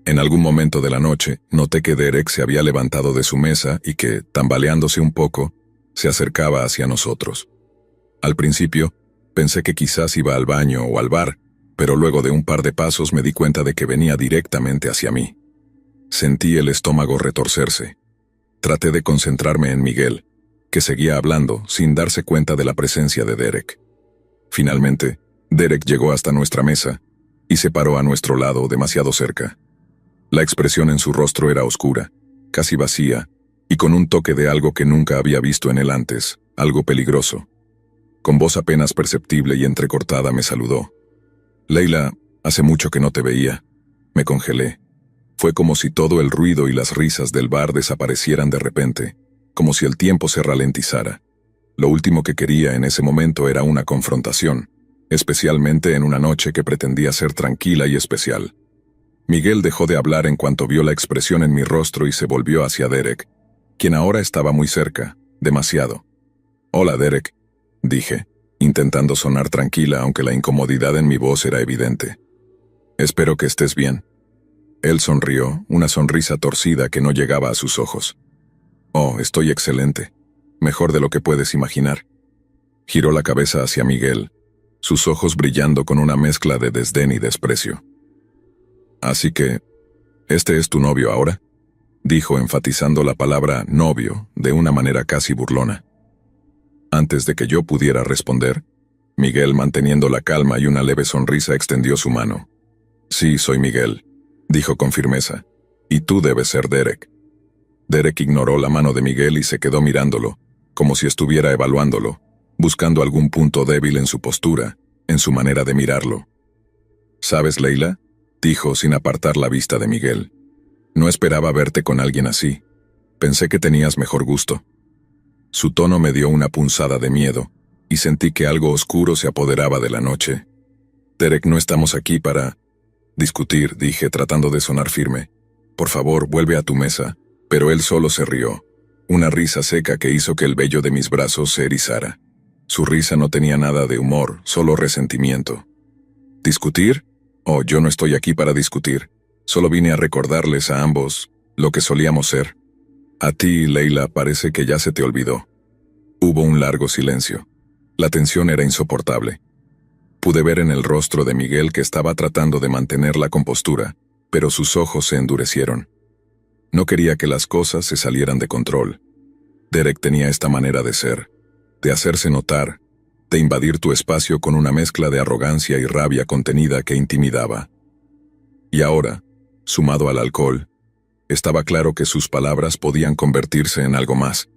A: En algún momento de la noche, noté que Derek se había levantado de su mesa y que, tambaleándose un poco, se acercaba hacia nosotros. Al principio, pensé que quizás iba al baño o al bar, pero luego de un par de pasos me di cuenta de que venía directamente hacia mí. Sentí el estómago retorcerse. Traté de concentrarme en Miguel, que seguía hablando sin darse cuenta de la presencia de Derek. Finalmente, Derek llegó hasta nuestra mesa y se paró a nuestro lado demasiado cerca. La expresión en su rostro era oscura, casi vacía, y con un toque de algo que nunca había visto en él antes, algo peligroso. Con voz apenas perceptible y entrecortada me saludó. «Leila, hace mucho que no te veía». Me congelé. Fue como si todo el ruido y las risas del bar desaparecieran de repente, como si el tiempo se ralentizara. Lo último que quería en ese momento era una confrontación, especialmente en una noche que pretendía ser tranquila y especial. Miguel dejó de hablar en cuanto vio la expresión en mi rostro y se volvió hacia Derek, quien ahora estaba muy cerca, demasiado. «Hola, Derek», dije, intentando sonar tranquila aunque la incomodidad en mi voz era evidente. «Espero que estés bien». Él sonrió, una sonrisa torcida que no llegaba a sus ojos. «Oh, estoy excelente. Mejor de lo que puedes imaginar». Giró la cabeza hacia Miguel, sus ojos brillando con una mezcla de desdén y desprecio. «Así que, ¿este es tu novio ahora?», dijo enfatizando la palabra novio de una manera casi burlona. Antes de que yo pudiera responder, Miguel, manteniendo la calma y una leve sonrisa, extendió su mano. «Sí, soy Miguel», dijo con firmeza, «y tú debes ser Derek». Derek ignoró la mano de Miguel y se quedó mirándolo, como si estuviera evaluándolo, buscando algún punto débil en su postura, en su manera de mirarlo. «¿Sabes, Leila?», dijo sin apartar la vista de Miguel. «No esperaba verte con alguien así. Pensé que tenías mejor gusto». Su tono me dio una punzada de miedo, y sentí que algo oscuro se apoderaba de la noche. «Derek, no estamos aquí para discutir», dije tratando de sonar firme. «Por favor, vuelve a tu mesa». Pero él solo se rió. Una risa seca que hizo que el vello de mis brazos se erizara. Su risa no tenía nada de humor, solo resentimiento. ¿Discutir? Oh, yo no estoy aquí para discutir. Solo vine a recordarles a ambos lo que solíamos ser. A ti, Leila, parece que ya se te olvidó. Hubo un largo silencio. La tensión era insoportable. Pude ver en el rostro de Miguel que estaba tratando de mantener la compostura, pero sus ojos se endurecieron. No quería que las cosas se salieran de control. Derek tenía esta manera de ser, de hacerse notar, de invadir tu espacio con una mezcla de arrogancia y rabia contenida que intimidaba. Y ahora, sumado al alcohol, estaba claro que sus palabras podían convertirse en algo más.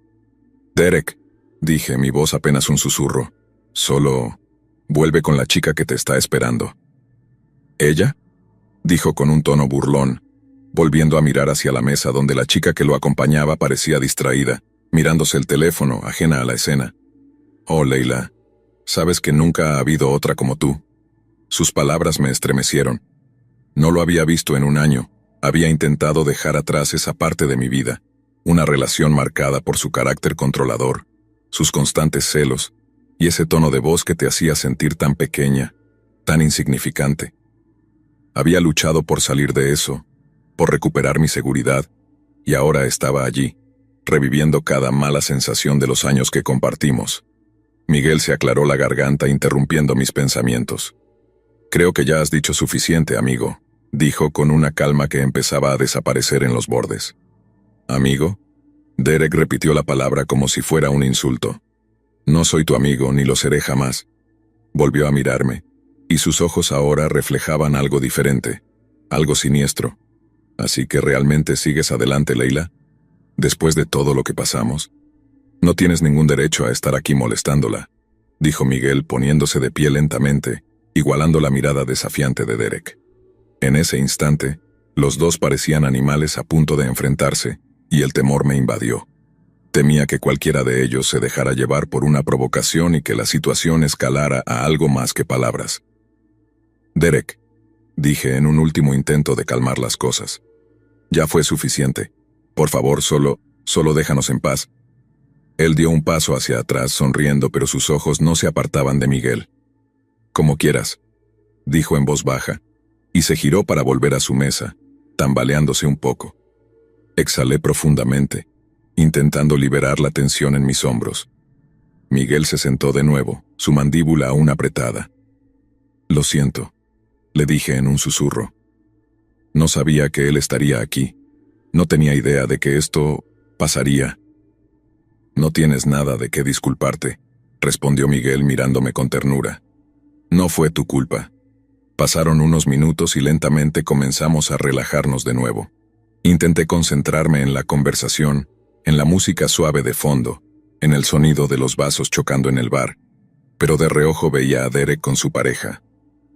A: «Derek», dije, mi voz apenas un susurro, «solo vuelve con la chica que te está esperando». «¿Ella?», dijo con un tono burlón, volviendo a mirar hacia la mesa donde la chica que lo acompañaba parecía distraída, mirándose el teléfono, ajena a la escena. «Oh, Leila, sabes que nunca ha habido otra como tú». Sus palabras me estremecieron. No lo había visto en un año. Había intentado dejar atrás esa parte de mi vida, una relación marcada por su carácter controlador, sus constantes celos, y ese tono de voz que te hacía sentir tan pequeña, tan insignificante. Había luchado por salir de eso, por recuperar mi seguridad, y ahora estaba allí, reviviendo cada mala sensación de los años que compartimos. Miguel se aclaró la garganta interrumpiendo mis pensamientos. «Creo que ya has dicho suficiente, amigo», dijo con una calma que empezaba a desaparecer en los bordes. «¿Amigo?». Derek repitió la palabra como si fuera un insulto. «No soy tu amigo, ni lo seré jamás». Volvió a mirarme, y sus ojos ahora reflejaban algo diferente, algo siniestro. «¿Así que realmente sigues adelante, Leila? Después de todo lo que pasamos. No tienes ningún derecho a estar aquí molestándola», dijo Miguel poniéndose de pie lentamente, igualando la mirada desafiante de Derek. En ese instante, los dos parecían animales a punto de enfrentarse, y el temor me invadió. Temía que cualquiera de ellos se dejara llevar por una provocación y que la situación escalara a algo más que palabras. «Derek», dije en un último intento de calmar las cosas. «Ya fue suficiente. Por favor, solo déjanos en paz». Él dio un paso hacia atrás sonriendo, pero sus ojos no se apartaban de Miguel. «Como quieras», dijo en voz baja, y se giró para volver a su mesa, tambaleándose un poco. Exhalé profundamente, intentando liberar la tensión en mis hombros. Miguel se sentó de nuevo, su mandíbula aún apretada. «Lo siento», le dije en un susurro. No sabía que él estaría aquí. No tenía idea de que esto pasaría. «No tienes nada de qué disculparte», respondió Miguel mirándome con ternura. «No fue tu culpa». Pasaron unos minutos y lentamente comenzamos a relajarnos de nuevo. Intenté concentrarme en la conversación, en la música suave de fondo, en el sonido de los vasos chocando en el bar, pero de reojo veía a Derek con su pareja.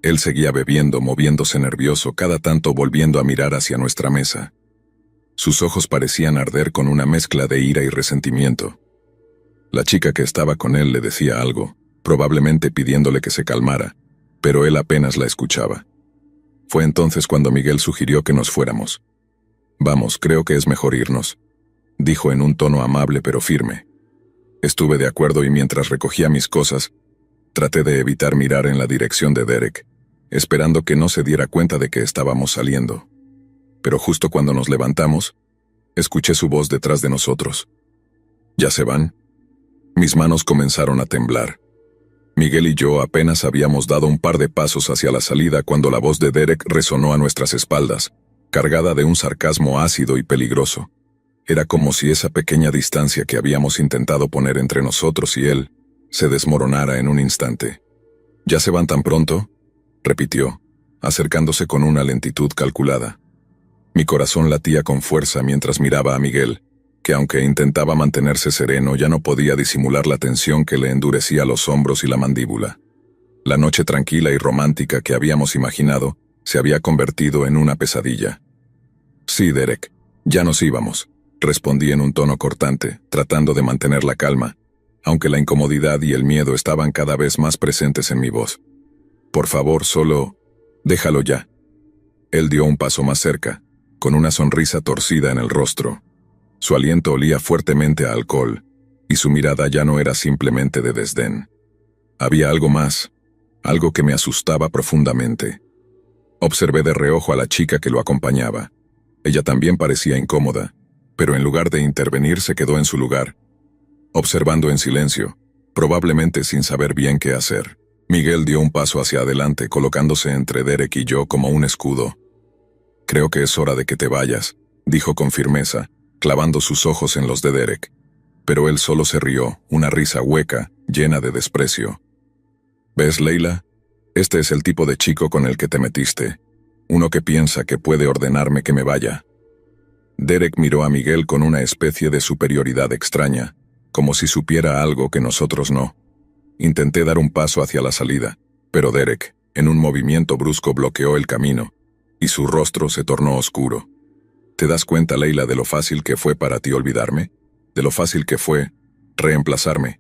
A: Él seguía bebiendo, moviéndose nervioso, cada tanto volviendo a mirar hacia nuestra mesa. Sus ojos parecían arder con una mezcla de ira y resentimiento. La chica que estaba con él le decía algo, probablemente pidiéndole que se calmara, pero él apenas la escuchaba. Fue entonces cuando Miguel sugirió que nos fuéramos. «Vamos, creo que es mejor irnos», dijo en un tono amable pero firme. Estuve de acuerdo y mientras recogía mis cosas, traté de evitar mirar en la dirección de Derek, esperando que no se diera cuenta de que estábamos saliendo. Pero justo cuando nos levantamos, escuché su voz detrás de nosotros. «¿Ya se van?». Mis manos comenzaron a temblar. Miguel y yo apenas habíamos dado un par de pasos hacia la salida cuando la voz de Derek resonó a nuestras espaldas, cargada de un sarcasmo ácido y peligroso. Era como si esa pequeña distancia que habíamos intentado poner entre nosotros y él se desmoronara en un instante. «¿Ya se van tan pronto?», repitió, acercándose con una lentitud calculada. Mi corazón latía con fuerza mientras miraba a Miguel, que aunque intentaba mantenerse sereno ya no podía disimular la tensión que le endurecía los hombros y la mandíbula. La noche tranquila y romántica que habíamos imaginado se había convertido en una pesadilla. «Sí, Derek, ya nos íbamos», respondí en un tono cortante, tratando de mantener la calma, aunque la incomodidad y el miedo estaban cada vez más presentes en mi voz. «Por favor, solo déjalo ya». Él dio un paso más cerca, con una sonrisa torcida en el rostro. Su aliento olía fuertemente a alcohol, y su mirada ya no era simplemente de desdén. Había algo más, algo que me asustaba profundamente. Observé de reojo a la chica que lo acompañaba. Ella también parecía incómoda, pero en lugar de intervenir se quedó en su lugar, observando en silencio, probablemente sin saber bien qué hacer. Miguel dio un paso hacia adelante, colocándose entre Derek y yo como un escudo. «Creo que es hora de que te vayas», dijo con firmeza, clavando sus ojos en los de Derek. Pero él solo se rió, una risa hueca, llena de desprecio. «¿Ves, Leila? Este es el tipo de chico con el que te metiste. Uno que piensa que puede ordenarme que me vaya». Derek miró a Miguel con una especie de superioridad extraña, como si supiera algo que nosotros no. Intenté dar un paso hacia la salida, pero Derek, en un movimiento brusco, bloqueó el camino, y su rostro se tornó oscuro. ¿Te das cuenta, Leila, de lo fácil que fue para ti olvidarme? De lo fácil que fue reemplazarme.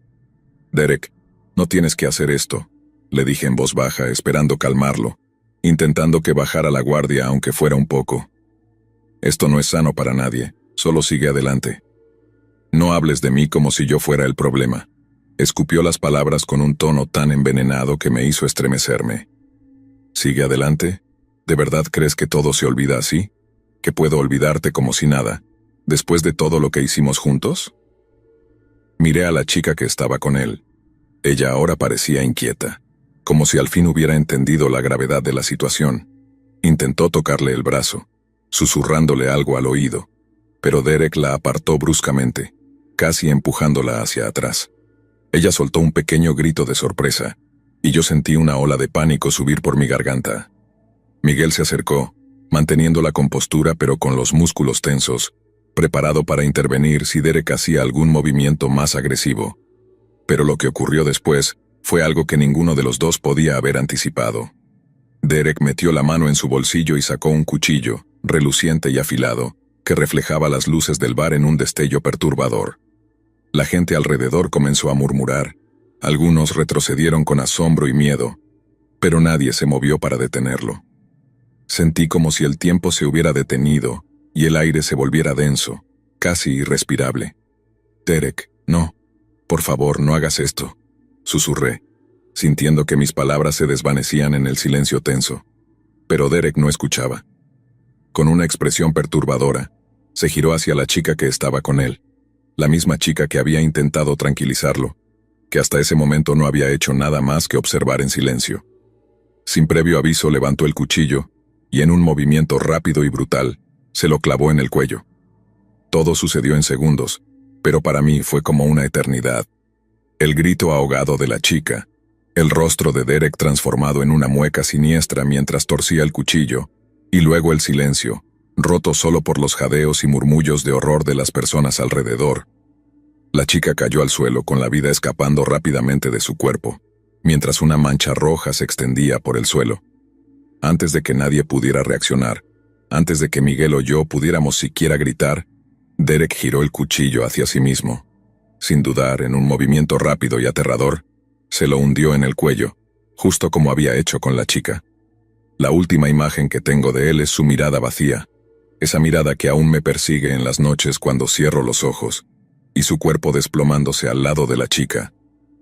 A: Derek, no tienes que hacer esto, le dije en voz baja, esperando calmarlo, intentando que bajara la guardia aunque fuera un poco. Esto no es sano para nadie, solo sigue adelante. No hables de mí como si yo fuera el problema. Escupió las palabras con un tono tan envenenado que me hizo estremecerme. ¿Sigue adelante? ¿De verdad crees que todo se olvida así? ¿Que puedo olvidarte como si nada, después de todo lo que hicimos juntos? Miré a la chica que estaba con él. Ella ahora parecía inquieta, como si al fin hubiera entendido la gravedad de la situación. Intentó tocarle el brazo, susurrándole algo al oído, pero Derek la apartó bruscamente, casi empujándola hacia atrás. Ella soltó un pequeño grito de sorpresa, y yo sentí una ola de pánico subir por mi garganta. Miguel se acercó, manteniendo la compostura pero con los músculos tensos, preparado para intervenir si Derek hacía algún movimiento más agresivo. Pero lo que ocurrió después fue algo que ninguno de los dos podía haber anticipado. Derek metió la mano en su bolsillo y sacó un cuchillo, reluciente y afilado, que reflejaba las luces del bar en un destello perturbador. La gente alrededor comenzó a murmurar. Algunos retrocedieron con asombro y miedo, pero nadie se movió para detenerlo. Sentí como si el tiempo se hubiera detenido y el aire se volviera denso, casi irrespirable. «Derek, no. Por favor, no hagas esto», susurré, sintiendo que mis palabras se desvanecían en el silencio tenso. Pero Derek no escuchaba. Con una expresión perturbadora, se giró hacia la chica que estaba con él, la misma chica que había intentado tranquilizarlo, que hasta ese momento no había hecho nada más que observar en silencio. Sin previo aviso levantó el cuchillo, y en un movimiento rápido y brutal, se lo clavó en el cuello. Todo sucedió en segundos, pero para mí fue como una eternidad. El grito ahogado de la chica, el rostro de Derek transformado en una mueca siniestra mientras torcía el cuchillo, y luego el silencio, roto solo por los jadeos y murmullos de horror de las personas alrededor. La chica cayó al suelo con la vida escapando rápidamente de su cuerpo, mientras una mancha roja se extendía por el suelo. Antes de que nadie pudiera reaccionar, antes de que Miguel o yo pudiéramos siquiera gritar, Derek giró el cuchillo hacia sí mismo. Sin dudar, en un movimiento rápido y aterrador, se lo hundió en el cuello, justo como había hecho con la chica. La última imagen que tengo de él es su mirada vacía, esa mirada que aún me persigue en las noches cuando cierro los ojos, y su cuerpo desplomándose al lado de la chica,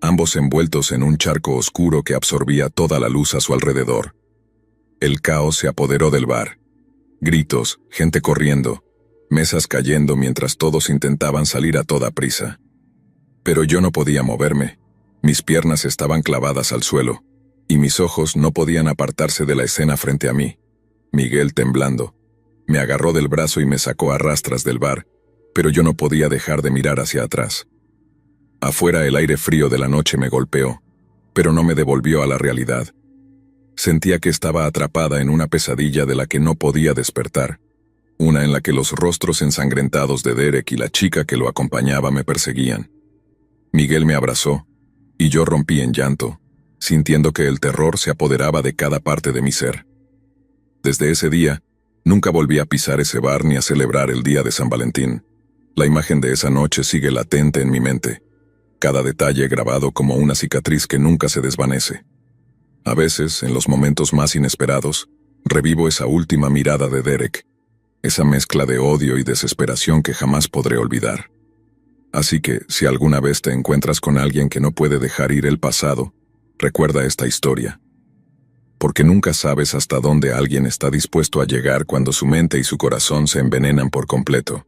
A: ambos envueltos en un charco oscuro que absorbía toda la luz a su alrededor. El caos se apoderó del bar. Gritos, gente corriendo, mesas cayendo mientras todos intentaban salir a toda prisa. Pero yo no podía moverme. Mis piernas estaban clavadas al suelo, y mis ojos no podían apartarse de la escena frente a mí. Miguel, temblando, me agarró del brazo y me sacó a rastras del bar, pero yo no podía dejar de mirar hacia atrás. Afuera el aire frío de la noche me golpeó, pero no me devolvió a la realidad. Sentía que estaba atrapada en una pesadilla de la que no podía despertar, una en la que los rostros ensangrentados de Derek y la chica que lo acompañaba me perseguían. Miguel me abrazó, y yo rompí en llanto, sintiendo que el terror se apoderaba de cada parte de mi ser. Desde ese día, nunca volví a pisar ese bar ni a celebrar el día de San Valentín. La imagen de esa noche sigue latente en mi mente, cada detalle grabado como una cicatriz que nunca se desvanece. A veces, en los momentos más inesperados, revivo esa última mirada de Derek, esa mezcla de odio y desesperación que jamás podré olvidar. Así que, si alguna vez te encuentras con alguien que no puede dejar ir el pasado, recuerda esta historia. Porque nunca sabes hasta dónde alguien está dispuesto a llegar cuando su mente y su corazón se envenenan por completo.